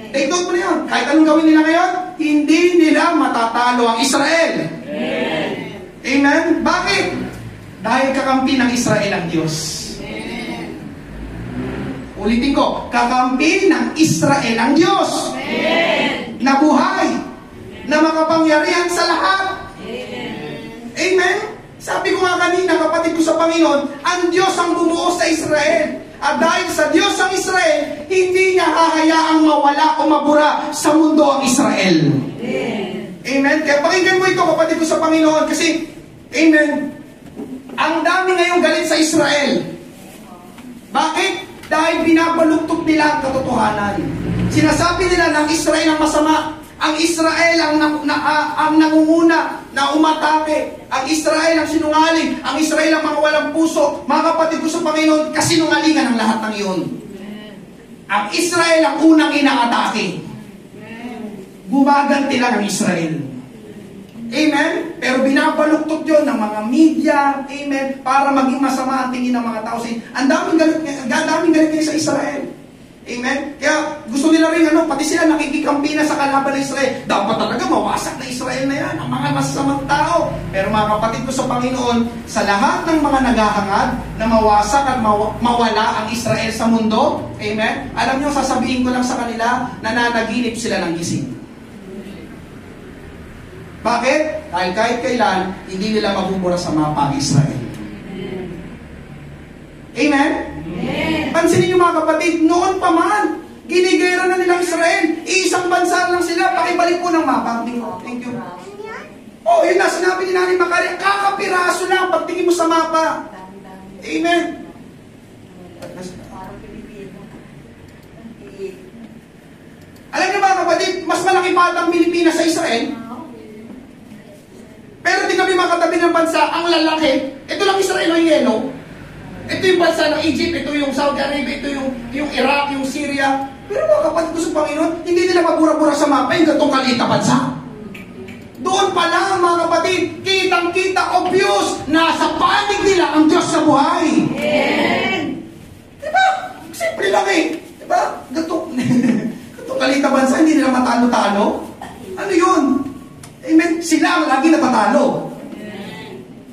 [SPEAKER 1] Take note mo na yun. Kahit anong gawin nila ngayon, hindi nila matatalo ang Israel.
[SPEAKER 2] Amen.
[SPEAKER 1] Amen? Bakit? Dahil kakampi ng Israel ang Diyos. Ulitin ko, kakampi ng Israel ang Diyos.
[SPEAKER 2] Amen.
[SPEAKER 1] Na buhay, na makapangyarihan sa lahat. Amen? Sabi ko nga kanina, kapatid ko sa Panginoon, ang Diyos ang bumuo sa Israel. At dahil sa Diyos ang Israel, hindi niya hahayaang mawala o mabura sa mundo ang Israel. Amen? Kaya pakinggan mo ito, kapatid ko sa Panginoon, kasi, amen, ang dami ngayong galit sa Israel. Bakit? Dahil binabaluktot nila ang katotohanan. Sinasabi nila ng Israel ang masama. Ang Israel ang nangunguna na umatake. Ang Israel ang sinungaling. Ang Israel ang mga walang puso. Mga kapatid ko sa Panginoon, kasinungalingan ang lahat ng iyon. Ang Israel ang unang inaatake. Gumaganti lang ang Israel. Amen? Pero binabaluktot yun ng mga media, amen, para maging masama ang tingin ng mga tao. Ang daming galit ngayon sa Israel. Amen? Kaya gusto nila rin, pati sila nakikikampi na sa kalaban ng Israel. Dapat talaga mawasak na Israel na yan, ang mga masasamang tao. Pero mga kapatid ko sa Panginoon, sa lahat ng mga naghahangad na mawasak at mawala ang Israel sa mundo, amen? Alam niyo, sasabihin ko lang sa kanila, nananaginip sila ng gising. Bakit? Dahil kahit kailan, hindi nila mabubura sa mapa ang Israel. Amen? Pansinin niyo mga kapatid, noon pa man, ginigera na nilang Israel. Isang bansa lang ng mapa. Thank you. Oh, yun na, sinabi ni Nanay Macaria, kakapiraso lang pagtingin mo sa mapa. Amen. Alam niyo mga kapatid, mas malaki pa ang Pilipinas sa Israel. Pero di kami makatabi ng bansa, ang lalaki. Ito lang Israel ang yelo. Ito yung bansa ng Egypt, ito yung Saudi Arabia, ito yung Iraq, yung Syria. Pero mga kapatid ko sa Panginoon, hindi nila mabura-bura sa mapa yung gatong kalita bansa. Doon pa lang mga kapatid, kitang-kita, obvious, nasa panig nila ang Diyos sa buhay.
[SPEAKER 2] Amen.
[SPEAKER 1] Diba? Simple lang eh. Diba? Gatong kalita bansa, hindi nila matalo-talo. Ano yun? Amen? Sila ang lagi natatalo.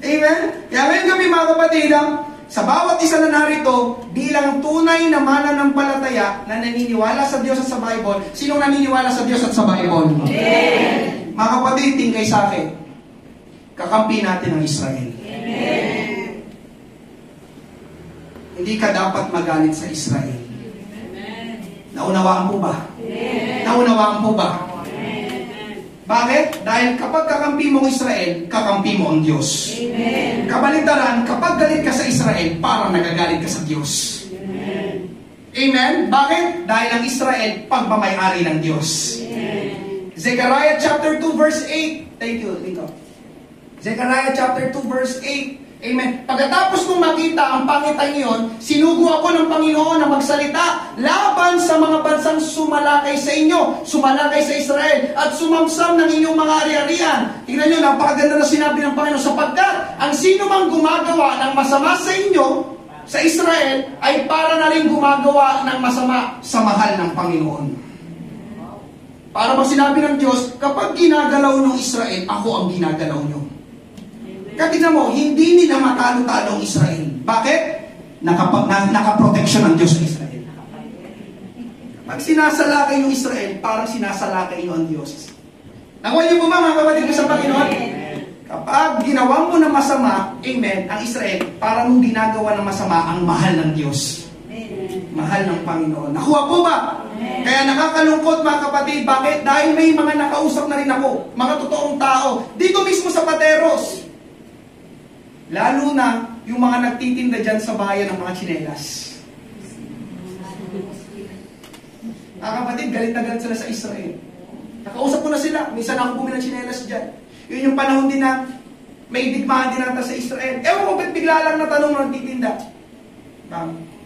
[SPEAKER 1] Amen? Kaya ngayon kami mga kapatid, sa bawat isa na narito, bilang tunay na mananampalataya na naniniwala sa Diyos at sa Bible, sinong naniniwala sa Diyos at sa Bible?
[SPEAKER 2] Amen.
[SPEAKER 1] Mga kapatid, tingkay sa akin, kakampi natin ang Israel.
[SPEAKER 2] Amen.
[SPEAKER 1] Hindi ka dapat magalit sa Israel. Naunawaan po ba? Naunawaan po ba? Bakit? Dahil kapag kakampi mo ang Israel, kakampi mo ang Diyos.
[SPEAKER 2] Amen.
[SPEAKER 1] Kabaligtaran, kapag galit ka sa Israel, parang nagagalit ka sa Diyos.
[SPEAKER 2] Amen.
[SPEAKER 1] Amen? Bakit? Dahil ang Israel, pagmamayari ng Diyos.
[SPEAKER 2] Amen.
[SPEAKER 1] Zechariah chapter 2 verse 8. Thank you, Lito. Zechariah chapter 2 verse 8. Amen. Pagkatapos mong makita ang pangitan iyon, sinugo ako ng Panginoon na magsalita laban sa mga bansang sumalakay sa inyo, sumalakay sa Israel, at sumamsam ng inyong mga ari-arian. Tingnan nyo, napakaganda na sinabi ng Panginoon, sapagkat ang sino mang gumagawa ng masama sa inyo, sa Israel, ay para na rin gumagawa ng masama sa mahal ng Panginoon. Para bang sinabi ng Diyos, kapag ginagalaw ng Israel, ako ang ginagalaw nyo. Kaya tignan mo, hindi nila matalo-talo ang Israel. Bakit? Nakaproteksyon ang Diyos sa Israel. Pag sinasalakay yung Israel, parang sinasalakay nyo ang Diyos. Nakuha niyo po ba mga kapatid ko sa Panginoon? Kapag ginawa mo ng masama, amen, ang Israel, parang mong ginagawa ng masama ang mahal ng Diyos. Mahal ng Panginoon. Nakuha po ba? Kaya nakakalungkot mga kapatid. Bakit? Dahil may mga nakausap na rin ako, mga totoong tao, dito mismo sa Pateros. Lalo na yung mga nagtitinda dyan sa bayan ng mga tsinelas. Mga kapatid, galit na galit sila sa Israel. Nakausap ko na sila. Minsan ako bumili ng tsinelas dyan. Yun yung panahon din na may digmaan din nata sa Israel. Ewan ko, ba't bigla lang natanong ng nagtitinda?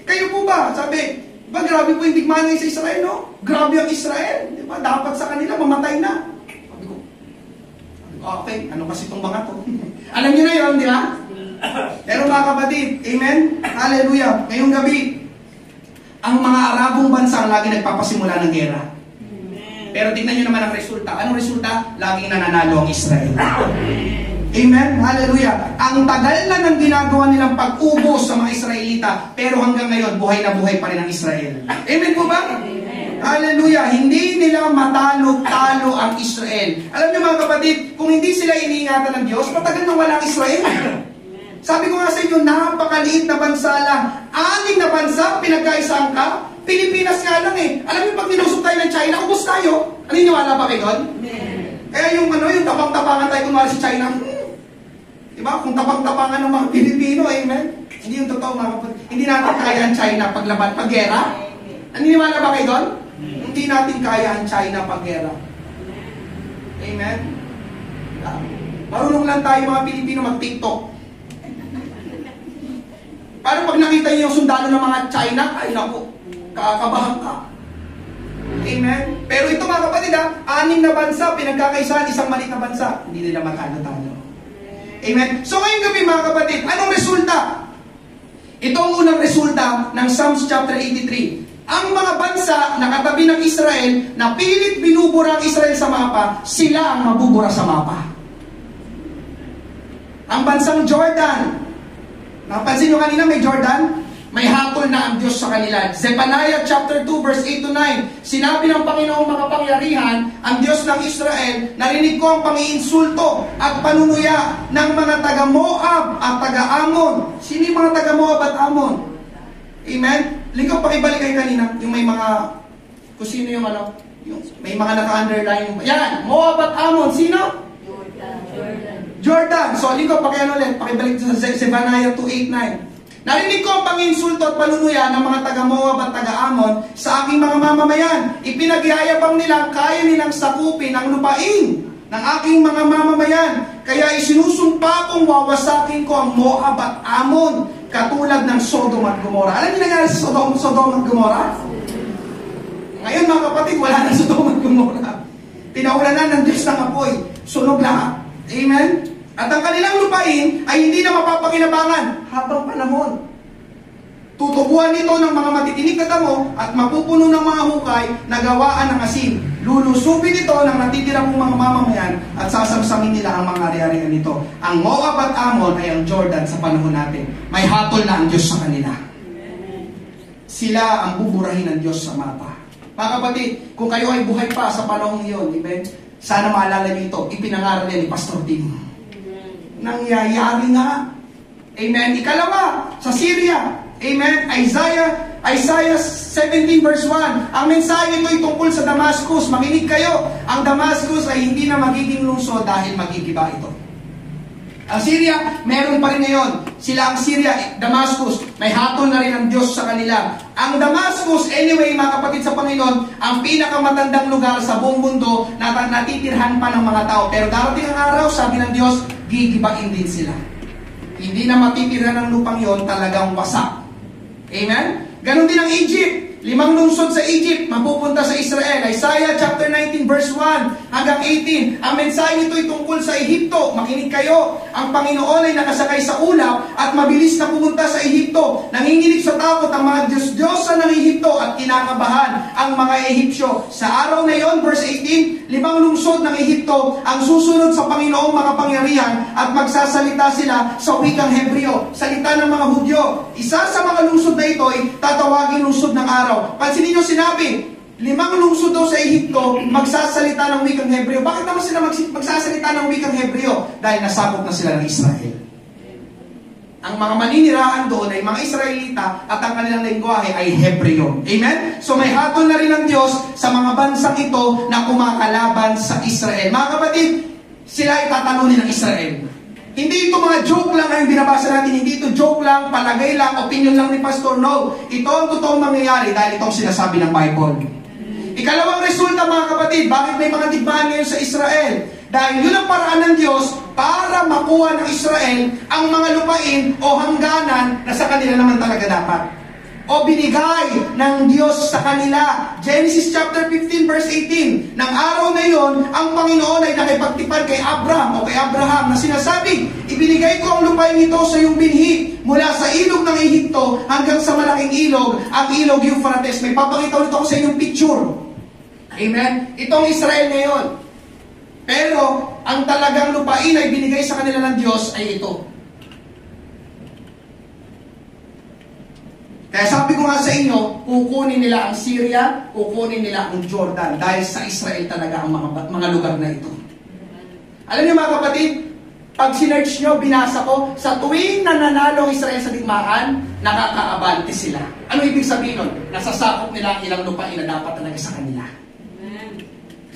[SPEAKER 1] Kayo po ba? Sabi, ba grabe po yung digmaan ngayon sa Israel, no? Grabe ang Israel. Di ba? Dapat sa kanila, mamatay na. Sabi ko, okay, ano kasi itong mga to? Alam niyo na yun, di ba? Pero mga kapatid, amen? Hallelujah. Ngayong gabi, ang mga Arabong bansa ang lagi nagpapasimula ng gera. Pero tingnan nyo naman ang resulta. Anong resulta? Laging nananalo ang Israel. Amen? Hallelujah. Ang tagal na ng ginagawa nilang pag-ubos sa mga Israelita, pero hanggang ngayon, buhay na buhay pa rin ang Israel. Amen po ba? Hallelujah. Hindi nila matalo-talo ang Israel. Alam niyo mga kapatid, kung hindi sila iniingatan ng Diyos, matagal na walang Israel. Sabi ko nga sa inyo, napakaliit na bansa lang. 6 na bansa, pinagkaisaan ka. Pilipinas nga lang eh. Alam niyo, pag nilusog tayo ng China, ubos tayo. Naniniwala ba kayo doon? Kaya yung tapang-tapangan tayo kunwari sa China. Diba? Kung tapang-tapangan ng mga Pilipino, amen? Hindi yung totoo mga kapatid. Hindi natin kaya ang China paglaban, paggera. Naniniwala ba kayo doon? Hindi natin kaya ang China paggera. Amen? Marunong lang tayo mga Pilipino mag-TikTok. Paano pag nakita niyo yung sundalo ng mga China, ay naku, kakabahan ka. Amen? Pero ito mga kapatid 6 na bansa, pinagkakaisahan, isang maliit na bansa, hindi nila matalo-talo. Amen? So ngayong gabi mga kapatid, anong resulta? Ito ang unang resulta ng Psalms chapter 83. Ang mga bansa na katabi ng Israel, na pilit binubura ang Israel sa mapa, sila ang mabubura sa mapa. Ang bansang Jordan, napansin nyo kanina may Jordan? May hatol na ang Diyos sa kanila. Zephaniah chapter 2 verse 8 to 9. Sinabi ng Panginoong makapangyarihan, ang Diyos ng Israel, narinig ko ang pangiinsulto at panunuya ng mga taga-Moab at taga-Amon. Sino yung mga taga-Moab at Amon? Amen? Lingkaw, pakibalik kayo kanina, yung may mga, kung sino yung May mga naka-underline. Yan, Moab at Ammon. Sino? Jordan. So, ko, pakiano ulit. Pakibalik sa Zephaniah 2:8-9. Narinig ko ang panginsulto at panunuya ng mga taga-Moab at taga-Ammon sa aking mga mamamayan. Ipinagyayabang nilang kaya nilang sakupin ang lupain ng aking mga mamamayan. Kaya isinusumpa kong wawasakin ko ang Moab at Ammon katulad ng Sodom at Gomorrah. Alam niyo nangyari sa Sodom at Gomorrah? Ngayon mga kapatid, wala na Sodom at Gomorrah. Tinaulanan ng Diyos ng apoy. Sunog lahat. Amen? At ang kanilang lupain ay hindi na mapapakinabangan habang panahon. Tutubuan nito ng mga matitinig na damo at mapupuno ng mga hukay na gawaan ng asin. Lulusubin ito ng natitirang mga mamamayan at sasamsamin nila ang mga ari-arian nito. Ang Moab at Ammon ay ang Jordan sa panahon natin. May hatol na ang Diyos sa kanila. Sila ang buburahin ng Diyos sa mapa. Mga kapatid, kung kayo ay buhay pa sa panahon iyon, amen? Sana maalala niyo ito, ipinangaral niya ni Pastor Tim. Nangyayari nga. Amen. Ikalawa, sa Syria. Amen. Isaiah 17 verse 1. Ang mensahe ito ay tungkol sa Damascus. Makinig kayo. Ang Damascus ay hindi na magiging lungsod dahil magigiba ito. Ang Syria, meron pa rin ngayon. Sila ang Syria, Damascus. May hatol na rin ang Diyos sa kanila. Ang Damascus, anyway, mga kapatid sa Panginoon, ang pinakamatandang lugar sa buong mundo na natitirhan pa ng mga tao. Pero darating ang araw, sabi ng Diyos, gigibain din sila. Hindi na matitirhan ng lupang yon, talagang wasak. Amen? Ganon din ang Egypt. 5 lungsod sa Egypt, mapupunta sa Israel. Isaiah chapter 19 verse 1 hanggang 18. Ang mensahe nito ay tungkol sa Ehipto. Makinig kayo. Ang Panginoon ay nakasakay sa ulap at mabilis na pumunta sa Ehipto. Nanginginig sa takot ang mga Diyos-Diyosa ng Ehipto at kinakabahan ang mga Ehipsyo. Sa araw na yon, verse 18, 5 lungsod ng Ehipto ang susunod sa Panginoong makapangyarihan at magsasalita sila sa wikang Hebreo, salita ng mga Hudyo. Isa sa mga lungsod na ito ay tatawagin lungsod ng araw. Pansinin nyo sinabi, 5 lungsod daw sa Ehipto magsasalita ng wikang Hebreo. Bakit naman sila magsasalita ng wikang Hebreo? Dahil nasakop na sila ng Israel. Ang mga maninirahan doon ay mga Israelita at ang kanilang lengguwahe ay Hebreo. Amen? So may hatol na rin ng Diyos sa mga bansang ito na kumakalaban sa Israel. Mga kapatid, sila ay tatalunin ng Israel. Hindi ito mga joke lang ang binabasa natin. Hindi ito joke lang, palagay lang, opinion lang ni Pastor. No. Ito ang totoong mangyayari dahil ito ang sinasabi ng Bible. Ikalawang resulta mga kapatid, bakit may mga digmaan ngayon sa Israel? Dahil yun ang paraan ng Diyos para makuha ng Israel ang mga lupain o hangganan na sa kanila naman talaga dapat. O binigay ng Diyos sa kanila. Genesis chapter 15 verse 18. Nang araw na yon, ang Panginoon ay nakipagtipad kay Abraham na sinasabi, ibinigay ko ang lupain ito sa iyong binhi mula sa ilog ng Ehipto hanggang sa malaking ilog, ang ilog Euphrates. May papakita ulit ako sa inyong picture. Amen? Itong Israel ngayon. Pero ang talagang lupain ay binigay sa kanila ng Diyos ay ito. Kaya sabi ko nga sa inyo, kukunin nila ang Syria, kukunin nila ang Jordan dahil sa Israel talaga ang mga lugar na ito. Alam niyo mga kapatid, pag sinerch nyo, binasa ko, sa tuwing nananalo ang Israel sa digmaan, nakakaabante sila. Ano ibig sabihin nun? Nasasakop nila ang ilang lupain na dapat talaga sa kanila.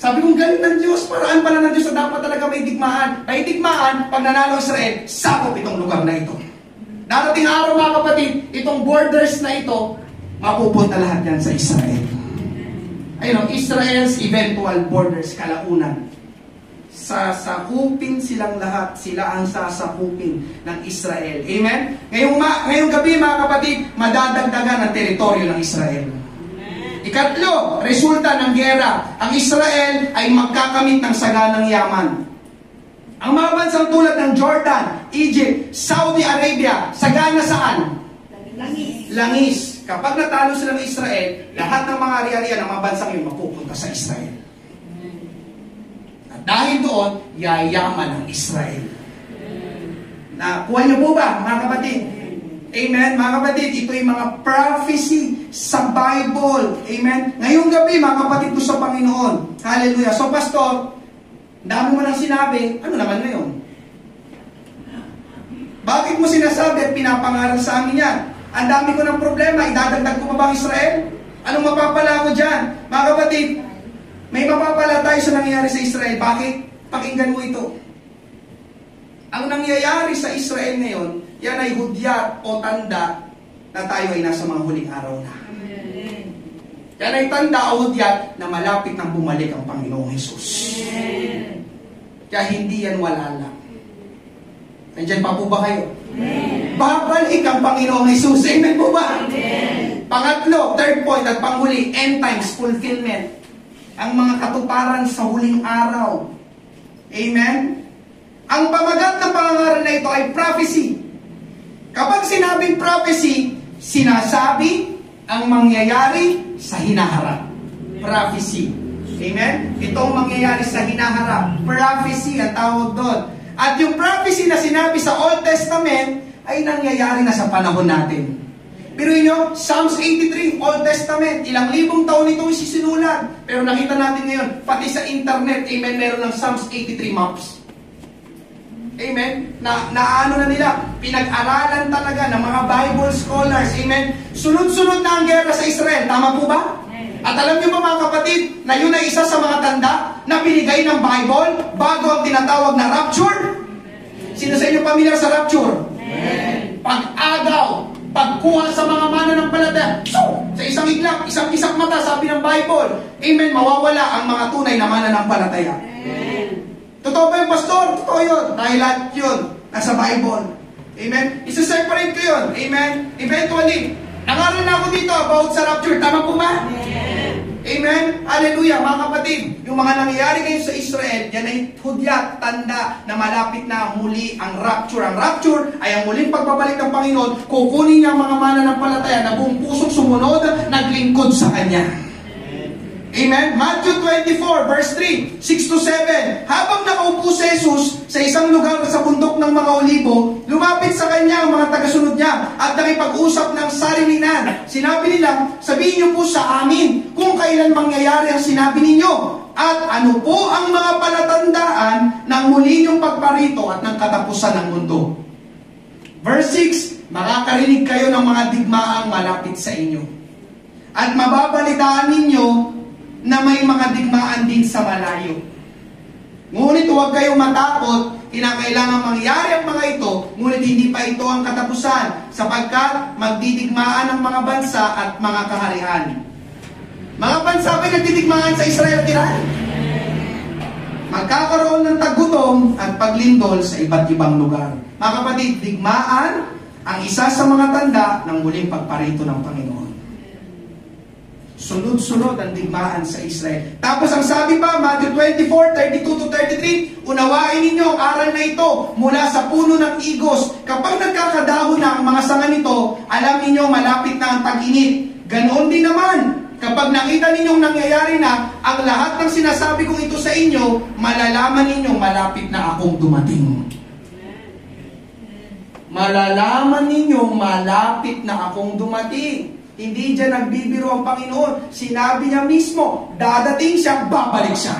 [SPEAKER 1] Sabi kong galing ng Diyos, paraan pala ng Diyos na dapat talaga may digmaan. May digmaan, pag nanalo ang Israel, sakop itong lugar na ito. Darating araw mga kapatid, itong borders na ito, mapupunta lahat yan sa Israel. Ayun, Israel's eventual borders, kalaunan. Sasakupin silang lahat, sila ang sasakupin ng Israel. Amen? Ngayong gabi mga kapatid, madadagdagan ang teritoryo ng Israel. Ikatlo, resulta ng gera. Ang Israel ay magkakamit ng saganang yaman. Ang mga bansang tulad ng Jordan, Egypt, Saudi Arabia, sagana saan? Langis. Kapag natalo sila ng Israel, lahat ng mga ari-arian ng mga bansang yun mapupunta sa Israel. At dahil doon, yayaman ang Israel. Nakuha niyo po ba, mga kapatid? Amen, mga kapatid, ito yung mga prophecy sa Bible. Amen. Ngayong gabi, mga kapatid ko sa Panginoon. Hallelujah. So, Pastor, dami mo nang sinabi, ano naman ngayon? Bakit mo sinasabi at pinapangaral sa amin yan? Ang dami ko ng problema, idadagdag ko pa ba ang Israel? Anong mapapala ko dyan? Mga kapatid, May mapapala tayo sa nangyayari sa Israel. Bakit? Pakinggan mo ito. Ang nangyayari sa Israel ngayon, yan ay hudyat o tanda na tayo ay nasa mga huling araw na. Yan ay tanda o hudyat na malapit nang bumalik ang Panginoong Hesus. Kaya hindi yan wala lang. Nandiyan pa po ba kayo? Babalik ang Panginoong Hesus. Amen po ba? Pangatlo, third point at panghuli, end times fulfillment. Ang mga katuparan sa huling araw. Amen? Ang pamagat ng pangangaral na ito ay prophecy. Kapag sinabing prophecy, sinasabi ang mangyayari sa hinaharap. Prophecy. Amen? Itong mangyayari sa hinaharap. Prophecy ang tawag doon. At yung prophecy na sinabi sa Old Testament ay nangyayari na sa panahon natin. Pero inyo, Psalms 83, Old Testament, ilang libong taon itong isisinulat. Pero nakita natin ngayon, pati sa internet, amen, meron ng Psalms 83 maps. Amen? Naano na nila, pinag-aralan talaga ng mga Bible scholars. Amen? Sunod-sunod na ang gera sa Israel. Tama po ba? At alam niyo ba mga kapatid, na yun ay isa sa mga tanda na binigay ng Bible bago ang tinatawag na rapture? Sino sa inyo pamilyar sa rapture? Pag-agaw, pagkuha sa mga mananampalataya. Sa isang iglap, isang mata, sabi ng Bible. Amen? Mawawala ang mga tunay na mananampalataya. Totoo ba yung pastor? Totoo yun. Dahil lahat yun nasa Bible. Amen? Isa-separate ko yun. Amen? Eventually, nangaral na ako dito about sa rapture. Tama po ba? Amen? Hallelujah. Mga kapatid, yung mga nangyayari ngayon sa Israel, yan ay hudyat, tanda na malapit na muli ang rapture. Ang rapture ay ang muling pagbabalik ng Panginoon. Kukunin niya ang mga mananampalataya na buong pusong sumunod, naglingkod sa Kanya. Amen? Matthew 24, verse 3, 6-7. Habang nakaupo si Jesus sa isang lugar sa bundok ng mga olibo, lumapit sa kanya ang mga tagasunod niya at nakipag-usap ng salininan. Sinabi nila, sabihin niyo po sa amin kung kailan mangyayari ang sinabi ninyo at ano po ang mga palatandaan ng muli niyong pagparito at ng katapusan ng mundo. Verse 6, makakarinig kayo ng mga digmaang malapit sa inyo. At mababalitaan ninyo na may mga digmaan din sa malayo. Ngunit huwag kayong matakot, kinakailangan mangyari ang mga ito, ngunit hindi pa ito ang katapusan, sapagkat magdidigmaan ang mga bansa at mga kaharian. Mga bansa ba nagdidigmaan sa Israel at Iran? Magkakaroon ng taggutom at paglindol sa iba't ibang lugar. Mga kapatid, digmaan ang isa sa mga tanda ng muling pagparito ng Panginoon. Sunod-sunod ang digmaan sa Israel. Tapos ang sabi pa, Matthew 24, 32-33, unawain ninyo ang aral na ito mula sa puno ng igos. Kapag nagkakadahon na ang mga sanga nito, alam ninyo malapit na ang tag-init. Ganoon din naman, kapag nakita ninyong nangyayari na ang lahat ng sinasabi kong ito sa inyo, malalaman ninyong malapit na akong dumating. Malalaman ninyong malapit na akong dumating. Hindi dyan nagbibiro ang Panginoon. Sinabi niya mismo, dadating siya, babalik siya.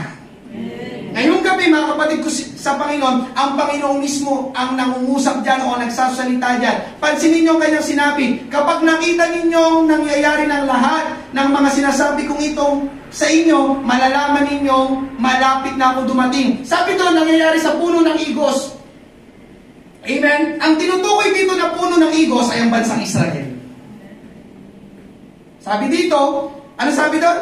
[SPEAKER 1] Ngayong gabi, mga kapatid ko sa Panginoon, ang Panginoon mismo ang nangungusap dyan o nagsasalita dyan. Pansinin niyo ang kanyang sinabi, kapag nakita ninyong nangyayari ng lahat ng mga sinasabi kong itong sa inyo, malalaman ninyong malapit na ako dumating. Sabi doon, nangyayari sa puno ng igos. Amen? Ang tinutukoy dito na puno ng igos ay ang bansang Israel. Sabi dito, ano sabi doon?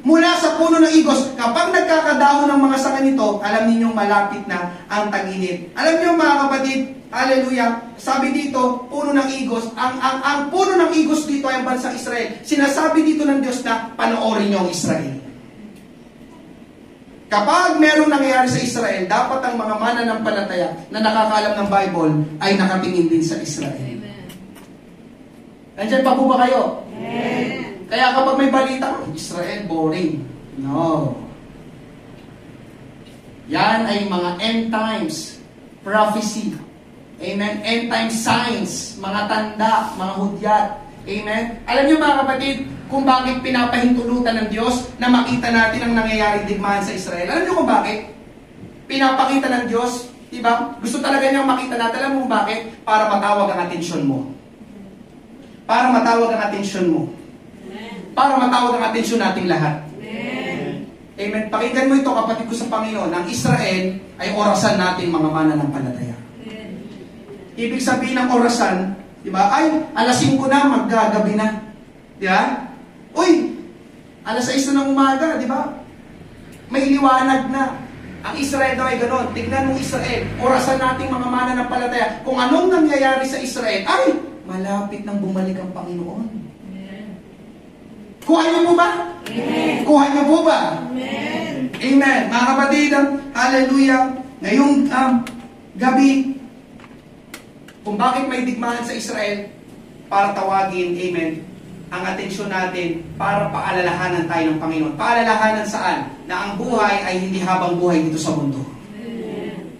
[SPEAKER 1] Mula sa puno ng igos, kapag nagkakadahon ng mga sanga nito, alam ninyong malapit na ang tag-init. Alam niyo mga kapatid, hallelujah, sabi dito, puno ng igos, ang puno ng igos dito ay ang bansang Israel. Sinasabi dito ng Diyos na panoorin niyo ang Israel. Kapag merong nangyayari sa Israel, dapat ang mga mananampalataya na nakakaalam ng Bible ay nakatingin din sa Israel. Nandiyan pa po ba kayo? Amen. Kaya kapag may balita, Israel, boring. No. Yan ay mga end times prophecy. Amen? End time signs, mga tanda, mga hudyat. Amen? Alam niyo mga kapatid, kung bakit pinapahintulutan ng Diyos na makita natin ang nangyayaring digmaan sa Israel. Alam niyo kung bakit? Pinapakita ng Diyos, diba? Gusto talaga niyang makita natin. Alam mo kung bakit? Para matawag ang atensyon mo. Para matawag ang atensyon mo. Para matawag ang atensyon nating lahat. Amen. Pakinggan mo ito, kapatid ko sa Panginoon. Ang Israel ay orasan natin mga mananampalataya. Ibig sabihin ng orasan, di ba? Ay, alas 5 na, maggagabi na. Di ba? Uy, alas 6 na ng umaga, di ba? May liwanag na. Ang Israel daw ay gano'n. Tignan mo Israel, orasan nating mga mananampalataya. Kung anong nangyayari sa Israel, ay, malapit nang bumalik ang Panginoon. Kuha niyo po ba? Amen. Kuha niyo po ba? Amen. Amen. Mga kapatid, hallelujah. Ngayong gabi, kung bakit may digmaan sa Israel, para tawagin, amen, ang atensyon natin para paalalahanan tayo ng Panginoon. Paalalahanan saan? Na ang buhay ay hindi habang buhay dito sa mundo. Amen.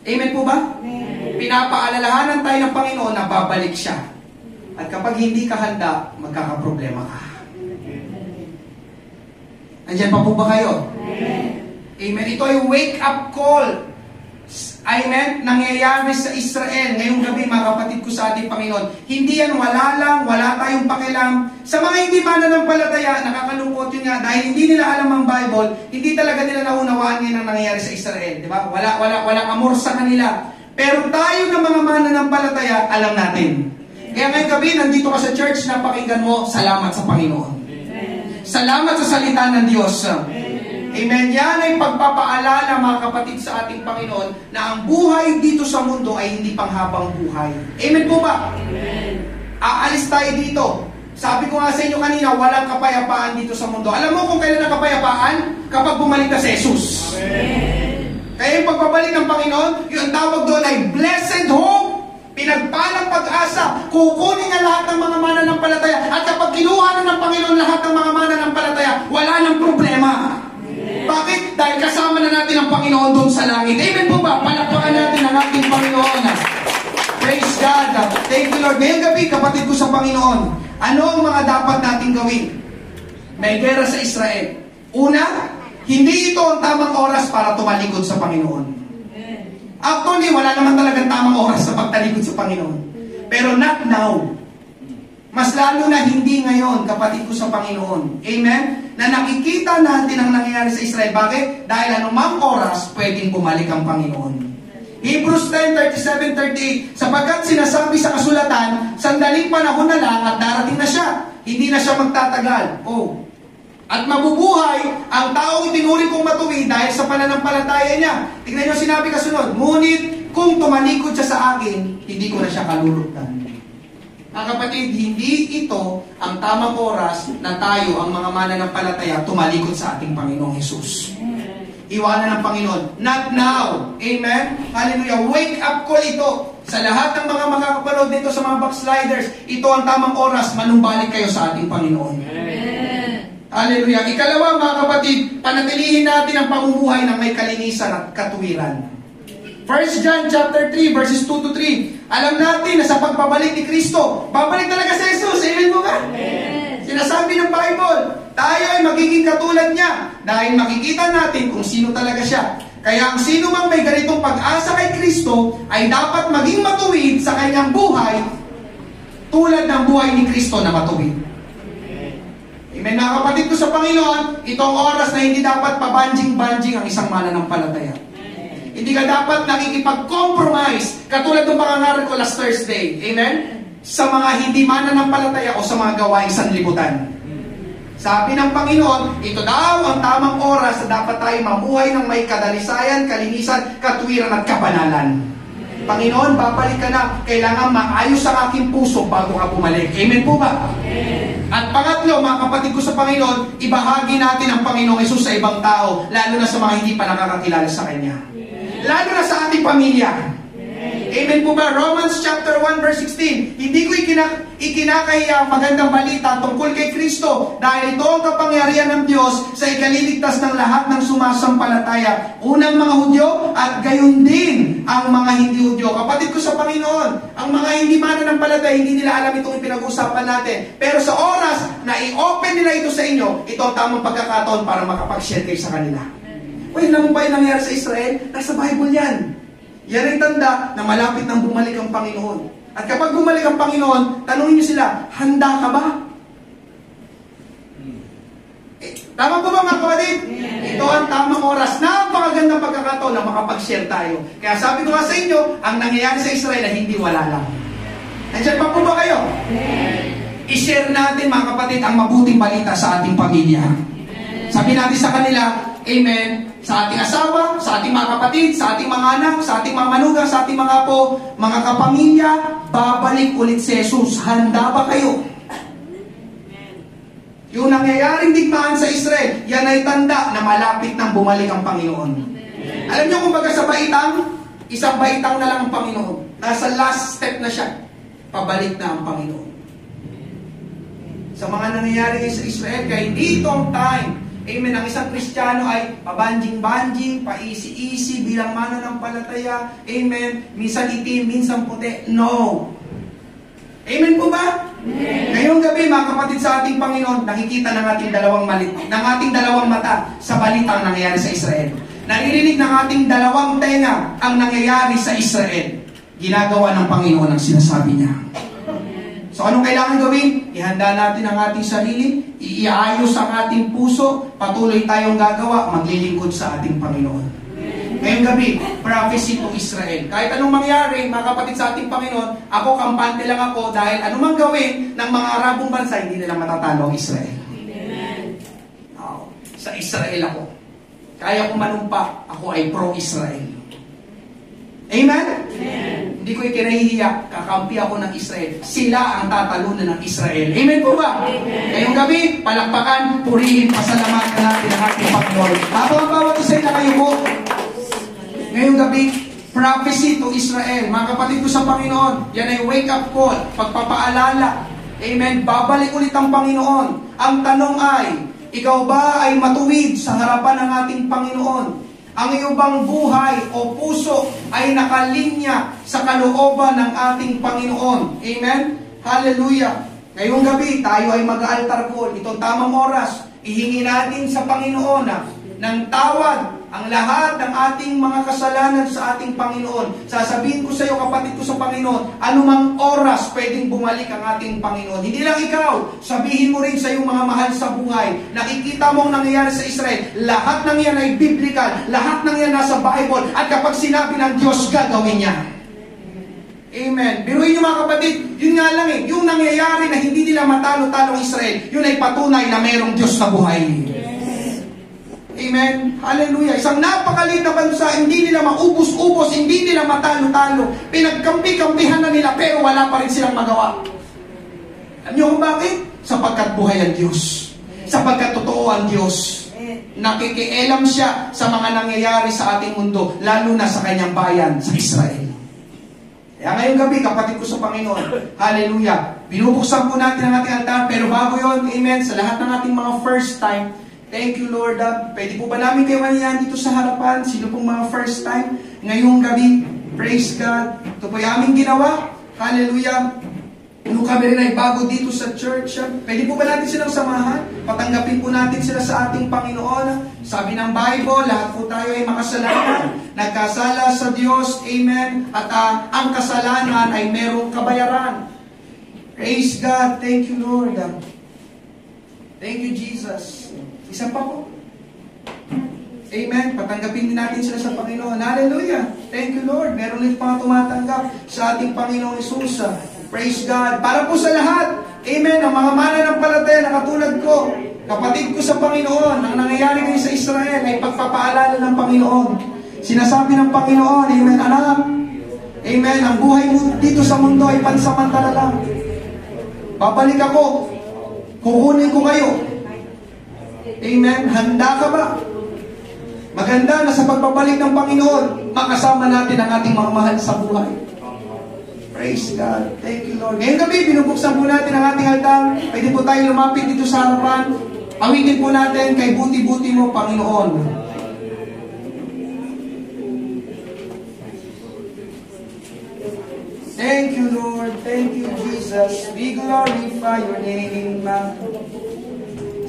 [SPEAKER 1] Amen po ba? Amen. Pinapaalalahanan tayo ng Panginoon na babalik siya. At kapag hindi ka handa, magkakaproblema ka. Nandiyan pa po ba kayo? Amen. Amen. Ito ay wake-up call. Amen. Nangyayari sa Israel ngayong gabi, mga kapatid ko sa ating Panginoon. Hindi yan wala lang, wala tayong pakialam. Sa mga hindi mananampalataya, nakakalungkot yun nga, dahil hindi nila alam ang Bible, hindi talaga nila naunawaan yan ang nangyayari sa Israel. Di ba? Walang amor sa kanila. Pero tayo ng mga mananampalataya, alam natin. Kaya ngayong gabi, nandito ka sa church, napakinggan mo, salamat sa Panginoon. Amen. Salamat sa salita ng Diyos. Amen. Yan ay pagpapaalala, mga kapatid, sa ating Panginoon, na ang buhay dito sa mundo ay hindi panghabang buhay. Amen po ba? Amen. Aalis tayo dito. Sabi ko nga sa inyo kanina, walang kapayapaan dito sa mundo. Alam mo kung kailan ang kapayapaan? Kapag bumalik na si Jesus. Amen. Kaya yung pagpabalik ng Panginoon, yung tawag doon ay blessed hope. Pinagpalang pag-asa, kukunin niya lahat ng mga mananampalataya. At kapag kinuha na ng Panginoon lahat ng mga mananampalataya, wala nang problema. Amen. Bakit? Dahil kasama na natin ang Panginoon doon sa langit. Amen po ba? Palakpakan natin ang ating Panginoon. Praise God. Thank you Lord. Ngayong gabi, kapatid ko sa Panginoon, ano ang mga dapat nating gawin? May gera sa Israel. Una, hindi ito ang tamang oras para tumalikod sa Panginoon. Actually, wala naman talagang tamang oras sa pagtalikod sa Panginoon. Pero not now. Mas lalo na hindi ngayon, kapatid ko sa Panginoon. Amen? Na nakikita natin ang nangyayari sa Israel. Bakit? Dahil anumang oras, pwedeng bumalik ang Panginoon. Hebrews 10:37-38, sapagkat sinasabi sa kasulatan, sandaling panahon na lang at darating na siya. Hindi na siya magtatagal. At mabubuhay ang taong itinuring kong matuwid dahil sa pananampalataya niya. Tingnan niyo sinabi kasunod, ngunit kung tumalikod siya sa akin, hindi ko na siya kalulugdan. Mga kapatid, hindi ito ang tamang oras na tayo, ang mga mananampalataya, tumalikod sa ating Panginoong Hesus. Iwanan ng Panginoon. Not now. Amen? Hallelujah. Wake up call ito. Sa lahat ng mga makakapanood dito sa mga backsliders, ito ang tamang oras, manumbalik kayo sa ating Panginoon. Amen. Hallelujah. Ikalawa, mga kapatid, panatilihin natin ang pamumuhay ng may kalinisan at katuwiran. 1 John chapter 3, verses 2-3. Alam natin na sa pagpabalik ni Kristo, babalik talaga si Jesus. Amen mo ba? Amen. Sinasabi ng Bible, tayo ay magiging katulad niya dahil makikita natin kung sino talaga siya. Kaya ang sino mang may ganitong pag-asa kay Kristo ay dapat maging matuwid sa kanyang buhay tulad ng buhay ni Kristo na matuwid. Amen. Mga kapatid ko sa Panginoon, itong oras na hindi dapat pabanjing-banjing ang isang mananampalataya. Hindi ka dapat nakikipag-compromise katulad ng pangangaral ko last Thursday. Amen? Sa mga hindi mananampalataya o sa mga gawaing sanlibutan. Sabi ng Panginoon, ito daw ang tamang oras na dapat tayo mamuhay ng may kadalisayan, kalinisan, katuwiran at kabanalan. Panginoon, babalik ka na. Kailangan maayos ang aking puso bago ka bumalik. Amen po ba? Amen. At pangatlo, mga kapatid ko sa Panginoon, ibahagi natin ang Panginoong Hesus sa ibang tao, lalo na sa mga hindi pa nakakakilala sa Kanya. Lalo na sa ating pamilya. Amen po ba? Romans chapter 1 verse 16. Hindi ko ikinakahiya magandang balita tungkol kay Kristo dahil ito ang kapangyarihan ng Diyos sa ikaliligtas ng lahat ng sumasampalataya. Unang mga Hudyo at gayon din ang mga hindi Hudyo. Kapatid ko sa Panginoon, ang mga hindi mananampalataya, hindi nila alam itong pinag-usapan natin. Pero sa oras na i-open nila ito sa inyo, ito ang tamang pagkakataon para makapag-share kayo sa kanila. Uy, alam mo ba yung nangyari sa Israel? Nasa Bible yan. Yan ang tanda na malapit nang bumalik ang Panginoon. At kapag bumalik ang Panginoon, tanungin niyo sila, handa ka ba? Tama po ba mga kapatid? Ito ang tamang oras. Napakagandang pagkakataon na makapag-share tayo. Kaya sabi ko nga sa inyo, ang nangyayari sa Israel ay hindi wala lang. Nandiyan pa po ba kayo? I-share natin mga kapatid ang mabuting balita sa ating pamilya. Sabi natin sa kanila, amen, sa ating asawa, sa ating mga kapatid, sa ating mga anak, sa ating mga manugang, sa ating mga apo, mga kapamilya, babalik ulit si Jesus. Handa ba kayo? Yung nangyayaring digmaan sa Israel, yan ay tanda na malapit nang bumalik ang Panginoon. Alam niyo kung baga sa baitang, isang baitang na lang ang Panginoon. Nasa last step na siya. Pabalik na ang Panginoon. Sa mga nangyayari sa Israel, kaya dito ang time, amen, ang isang Kristiyano ay pabanjing-banjing, paisi-isi, bilang mananampalataya, amen, minsan itim, minsan puti. No. Amen po ba? Ngayong gabi, mga kapatid sa ating Panginoon, nakikita ng ating dalawang mata sa balitang nangyayari sa Israel. Naririnig ng ating dalawang tenga ang nangyayari sa Israel. Ginagawa ng Panginoon ang sinasabi niya. So anong kailangan gawin? Ihanda natin ang ating sarili, iayos ang ating puso, patuloy tayong gagawa, maglilingkod sa ating Panginoon. Ngayong gabi, prophecy to Israel. Kahit anong mangyari, mga kapatid sa ating Panginoon, ako kampante lang ako dahil anumang gawin ng mga Arabong bansa, hindi nila matatalo ang Israel. Amen. Sa Israel ako. Kaya ko manumpa, ako ay pro-Israel. Amen? Amen. Hindi ko ikinahihiya, kakampi ako ng Israel. Sila ang tatalunan ng Israel. Amen po ba? Amen. Ngayong gabi, palakpakan, purihin, pasalamatan natin ang ating Panginoon. Habang bawat isa na kayo po, ngayong gabi, prophecy to Israel. Mga kapatid ko sa Panginoon, yan ay wake-up call, pagpapaalala. Amen? Babalik ulit ang Panginoon. Ang tanong ay, ikaw ba ay matuwid sa harapan ng ating Panginoon? Ang iyong bang buhay o puso ay nakalinya sa kalooban ng ating Panginoon? Amen? Hallelujah! Ngayong gabi, tayo ay mag-altar call. Itong tamang oras, ihingi natin sa Panginoon ng tawad ang lahat ng ating mga kasalanan sa ating Panginoon. Sasabihin ko sa iyo, kapatid ko sa Panginoon, anumang oras pwedeng bumalik ang ating Panginoon. Hindi lang ikaw, sabihin mo rin sa iyong mga mahal sa buhay. Nakikita mo ang nangyayari sa Israel. Lahat ng yan ay biblical. Lahat ng yan nasa Bible. At kapag sinabi ng Diyos, gagawin niya. Amen. Biruin niyo mga kapatid, yun nga lang yung nangyayari na hindi nila matalo-talo ang Israel, yun ay patunay na mayroong Diyos na buhay. Amen. Hallelujah. Isang napakaliit na bansa, hindi nila maubos-ubos, hindi nila matalo-talo. Pinagkampi-kampihan na nila, pero wala pa rin silang magawa. Alam niyo kung bakit? Sapagkat buhay ang Diyos. Sapagkat totoo ang Diyos. Nakikialam siya sa mga nangyayari sa ating mundo, lalo na sa kanyang bayan, sa Israel. Kaya ngayong gabi, kapatid ko sa Panginoon, hallelujah, binubuksan po natin ang ating altar, pero bago yon, amen, sa lahat ng ating mga first time, thank you Lord. Pwede po ba namin kayo maniyan dito sa harapan? Sino pong mga first time? Ngayong gabi, praise God. Ito po yung aming ginawa. Hallelujah. Nung kami rin ay bago dito sa church, pwede po ba natin silang samahan? Patanggapin po natin sila sa ating Panginoon. Sabi ng Bible, lahat po tayo ay makasalanan. Nagkasala sa Diyos. Amen. At ang kasalanan ay merong kabayaran. Praise God. Thank you Lord. Thank you Jesus. Isa pa po. Amen. Patanggapin din natin sila sa Panginoon. Hallelujah. Thank you Lord. Meron ulit pa tumatanggap sa ating Panginoong Jesus. Praise God. Para po sa lahat. Amen. Ang mga mananampalataya na katulad ko, kapatid ko sa Panginoon, ang nangyayari ngayon sa Israel ay pagpapaalala ng Panginoon. Sinasabi ng Panginoon, amen, anak. Amen. Ang buhay mo dito sa mundo ay pansamantala lang. Babalik ako. Kukunin ko kayo. Amen. Handa ka ba? Maganda na sa pagbabalik ng Panginoon, makasama natin ang ating mga mahal sa buhay. Praise God. Thank you, Lord. Ngayong gabi, binubuksan po natin ang ating altar. Pwede po tayo lumapit dito sa harapan. Awitin po natin, kay buti-buti mo, Panginoon. Thank you, Lord. Thank you, Jesus. We glorify your name.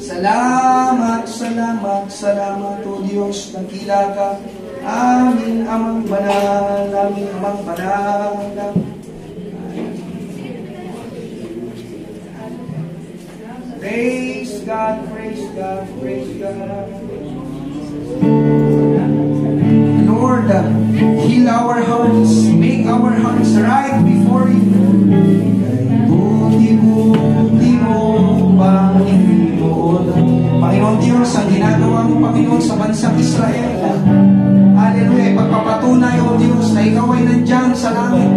[SPEAKER 1] Salamat, salamat, salamat, O Diyos, dakila ka. Aming amang banal, aming amang banal. Praise God, praise Lord, heal our hearts, make our hearts right before you. Buti-buti mo, Panginoon. Panginoon Diyos, ang ginagawa mo, Panginoon, sa bansang Israel. Hallelujah, ipagpapatunay, O Diyos, na ikaw ay nandyan sa langit.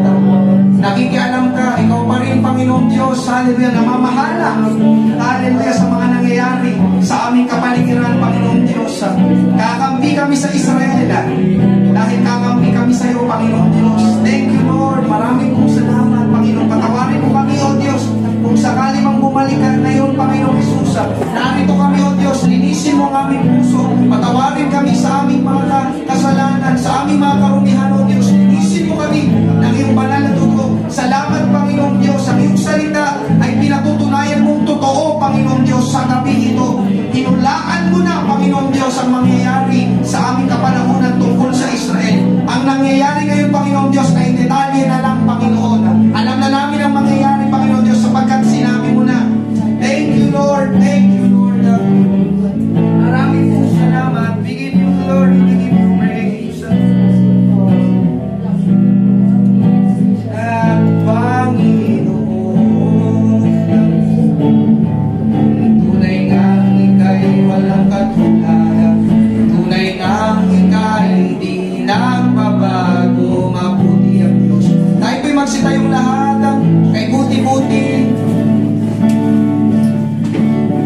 [SPEAKER 1] Nakikialam ka, ikaw pa rin, Panginoon Diyos, hallelujah, namamahala. Hallelujah, sa mga nangyayari sa aming kapaligiran, Panginoon Diyos. Kakampi kami sa Israel, dahil kakampi kami sa iyo, Panginoon Diyos. Thank you, Lord. Maraming pong salamat, Panginoon. Patawarin mo kami, O Diyos, kung sakali mang bumalik ka ngayon, Panginoon Jesus. Narito kami, O Diyos, linisin mo ang aming puso. Patawarin kami sa aming mga kasalanan, sa aming mga karumihan, O Diyos. Linisin mo kami ng iyong banal na dugo. Salamat, Panginoon Diyos. Ang iyong salita ay pinatutunayan mong totoo, Panginoon Diyos, sa gabi ito. Hinulaan mo na, Panginoon Diyos, ang mangyayari sa aming kapanahunan tungkol sa Israel. Ang nangyayari ngayon, Panginoon Diyos, ay detalye na lang, Panginoon. Alam na namin ang mangyayari, Panginoon Diyos, sapagkat sinabi mo na. Thank you, Lord. Thank you, Lord. Maraming po salamat. We give you glory. We give you praise. At Panginoon, tunay ngang ika'y walang katulad. Tunay ngang ika'y di nagbabago. Mabuti ang Diyos. Tayo po'y magsitayong lahat. Kay buti-buti.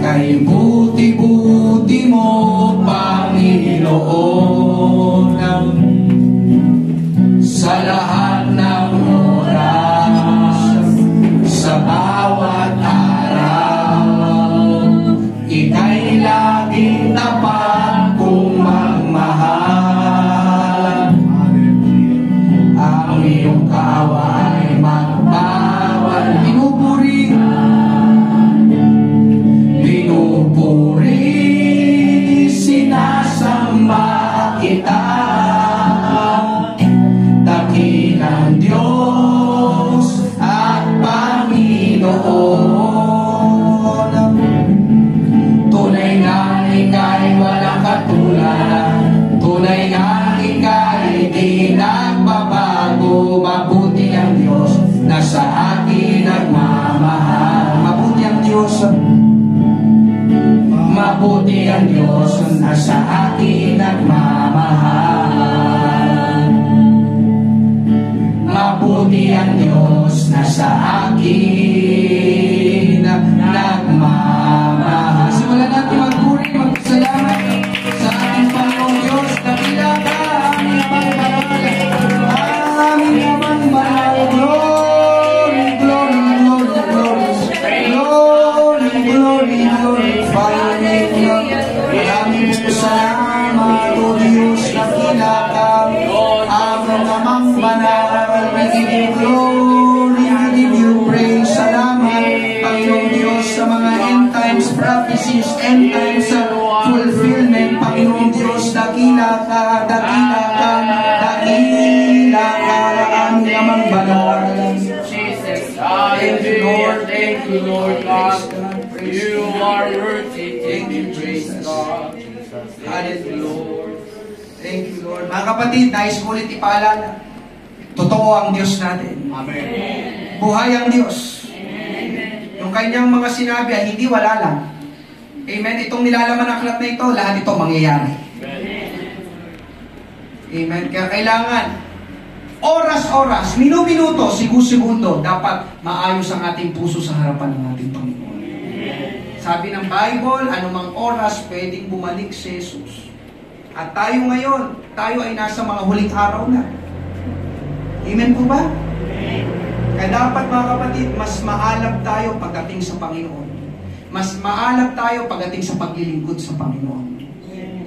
[SPEAKER 1] Kay buti-buti mo, Panginoon, sa lahat ng oras, sa bawat araw, ika'y laging tapat kung magmahal. Ang iyong kaway magbawal. Pinupuri, sinasamba kita. Dakilang Diyos at Panginoon. Tunay nga ika'y walang katulad. Tunay nga ika'y di nagbabago. Mabuti ang Diyos na sa akin nagmamahal. Mabuti ang Diyos. Mabuti ang Diyos na sa akin nagmamahal. Mabuti ang Diyos na sa akin nagmamahal. Simulan natin magpuri, magpasalamat sa ating Panginoong Diyos. Dakila ka, aming amang banal. Aming amang banal. Glory, glory, glory, glory. Glory, glory, glory. Maraming salamat, O Diyos, dakila ka, aming amang banal. We give you glory, we give you praise. Salamat, Panginoong Diyos, sa mga end times prophecies, end times fulfillment. Panginoong Diyos, dakila ka, dakila ka, dakila ka, aming amang banal.
[SPEAKER 2] Thank you, Lord. Thank you, Lord God. You are worthy. Thank you, praise God.
[SPEAKER 1] Hallelujah, Lord. Thank you, Lord. Mga kapatid, nais ko ulit ipaalala, totoo ang Diyos natin.
[SPEAKER 2] Amen.
[SPEAKER 1] Buhay ang Diyos. Yung kanyang mga sinabi ay hindi wala lang. Amen. Itong nilalaman ng aklat na ito, lahat ito mangyayari. Amen. Kaya kailangan, oras-oras, minu-minuto, segundo, dapat maayos ang ating puso sa harapan ng ating Panginoon. Sabi ng Bible, anumang oras pwedeng bumalik si Jesus. At tayo ngayon, tayo ay nasa mga huling araw na. Amen po ba? Kaya dapat, mga kapatid, mas maalab tayo pagdating sa Panginoon. Mas maalab tayo pagdating sa paglilingkod sa Panginoon.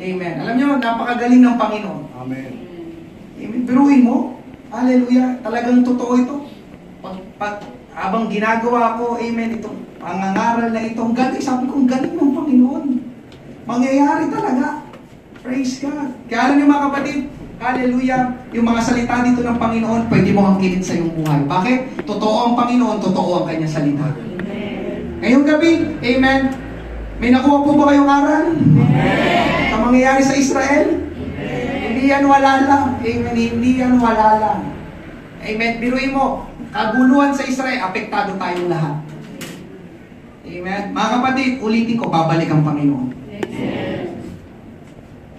[SPEAKER 1] Amen. Alam niyo, napakagaling ng Panginoon.
[SPEAKER 2] Amen.
[SPEAKER 1] Amen. Biruin mo. Hallelujah. Talagang totoo ito. Habang ginagawa ko, amen, itong pangangaral na itong galing, sabi ko, galing ng Panginoon. Mangyayari talaga. Praise God. Kaya alam niyo, mga kapatid, hallelujah, yung mga salita dito ng Panginoon, pwede mo angkinin sa iyong buhay. Bakit? Totoo ang Panginoon, totoo ang kanyang salita. Ngayong gabi, amen, May nakuha po ba kayong aral? Sa mangyayari sa Israel? Hindi yan wala lang. Amen. Hindi yan wala lang. Amen. Biruin mo, kaguluhan sa Israel, apektado tayong lahat. Amen. Mga kapatid, ulitin ko, babalik ang Panginoon.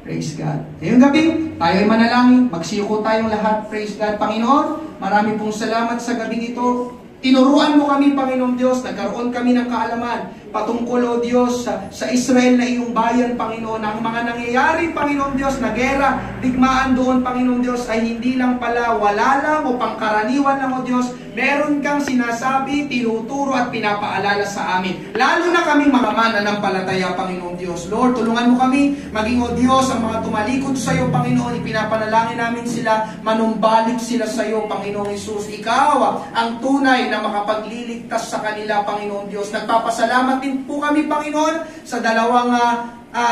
[SPEAKER 1] Praise God. Ngayong gabi, tayo ay manalangin. Magsiyuko tayong lahat. Praise God. Panginoon, marami pong salamat sa gabi ito. Tinuruan mo kami, Panginoon Diyos. Nagkaroon kami ng kaalaman patungkol, O Diyos, sa Israel na iyong bayan, Panginoon. Ang mga nangyayari, Panginoon Diyos, na gera, digmaan doon, Panginoon Diyos, ay hindi lang pala wala lang o pangkaraniwan lang, O Diyos. Meron kang sinasabi, tinuturo at pinapaalala sa amin. Lalo na kaming mga mananampalataya, Panginoon Diyos. Lord, tulungan mo kami, maging, O Diyos, ang mga tumalikod sa iyo, Panginoon, ipinapanalangin namin sila, manumbalik sila sa iyo, Panginoong Hesus. Ikaw ang tunay na makapagliligtas sa kanila, Panginoon Diyos. Nagpapasalamat din po kami, Panginoon, sa dalawang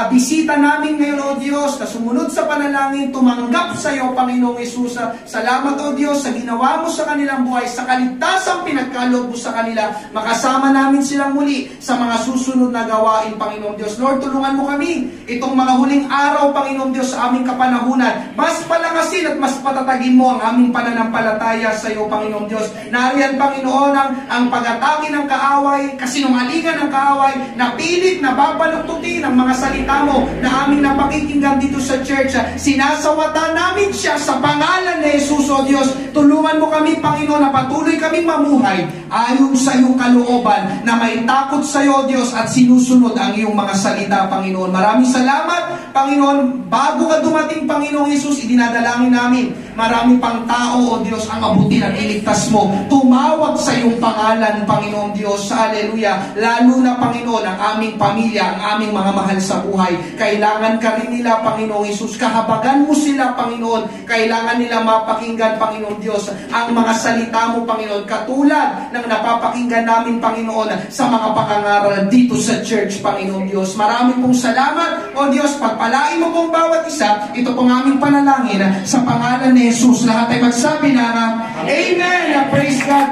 [SPEAKER 1] bisita namin ngayon, O Diyos, na sumunod sa panalangin, tumanggap sa iyo, Panginoong Hesus. Salamat, O Diyos, sa ginawa mo sa kanilang buhay, sa kaligtasang pinagkaloob mo sa kanila. Makasama namin silang muli sa mga susunod na gawain, Panginoong Diyos. Lord, tulungan mo kami itong mga huling araw, Panginoong Diyos, sa aming kapanahunan. Mas palakasin at mas patatagin mo ang aming pananampalataya sa iyo, Panginoong Diyos. Nariyan, Panginoon, ang pag-atake ng kaaway, kasinungalingan ng kaaway, na pilit na babaluktutin ang mga salita mo na aming napakikinggan dito sa church. Sinasawatan namin siya sa pangalan ni Jesus, O Diyos. Tulungan mo kami, Panginoon, na patuloy kaming mamuhay ayon sa iyong kalooban, na may takot sa iyo, O Diyos, at sinusunod ang iyong mga salita, Panginoon. Maraming salamat, Panginoon. Bago ka dumating, Panginoong Jesus, idinadalangin namin, marami pang tao, O Diyos, ang abutin at iligtas mo. Tumawag sa iyong pangalan, Panginoong Diyos. Hallelujah. Lalo na, Panginoon, ang aming pamilya, ang aming mga mahal sa buhay. Kailangan ka rin nila, Panginoong Hesus. Kahabagan mo sila, Panginoon. Kailangan nila mapakinggan, Panginoong Diyos, ang mga salita mo, Panginoon. Katulad ng napapakinggan namin, Panginoon, sa mga pakangaral dito sa church, Panginoong Diyos. Maraming pong salamat, O Diyos. Pagpalain mo pong bawat isa. Ito pong aming panalangin sa pangalan ni Jesus. Lahat ay magsabi na, Amen!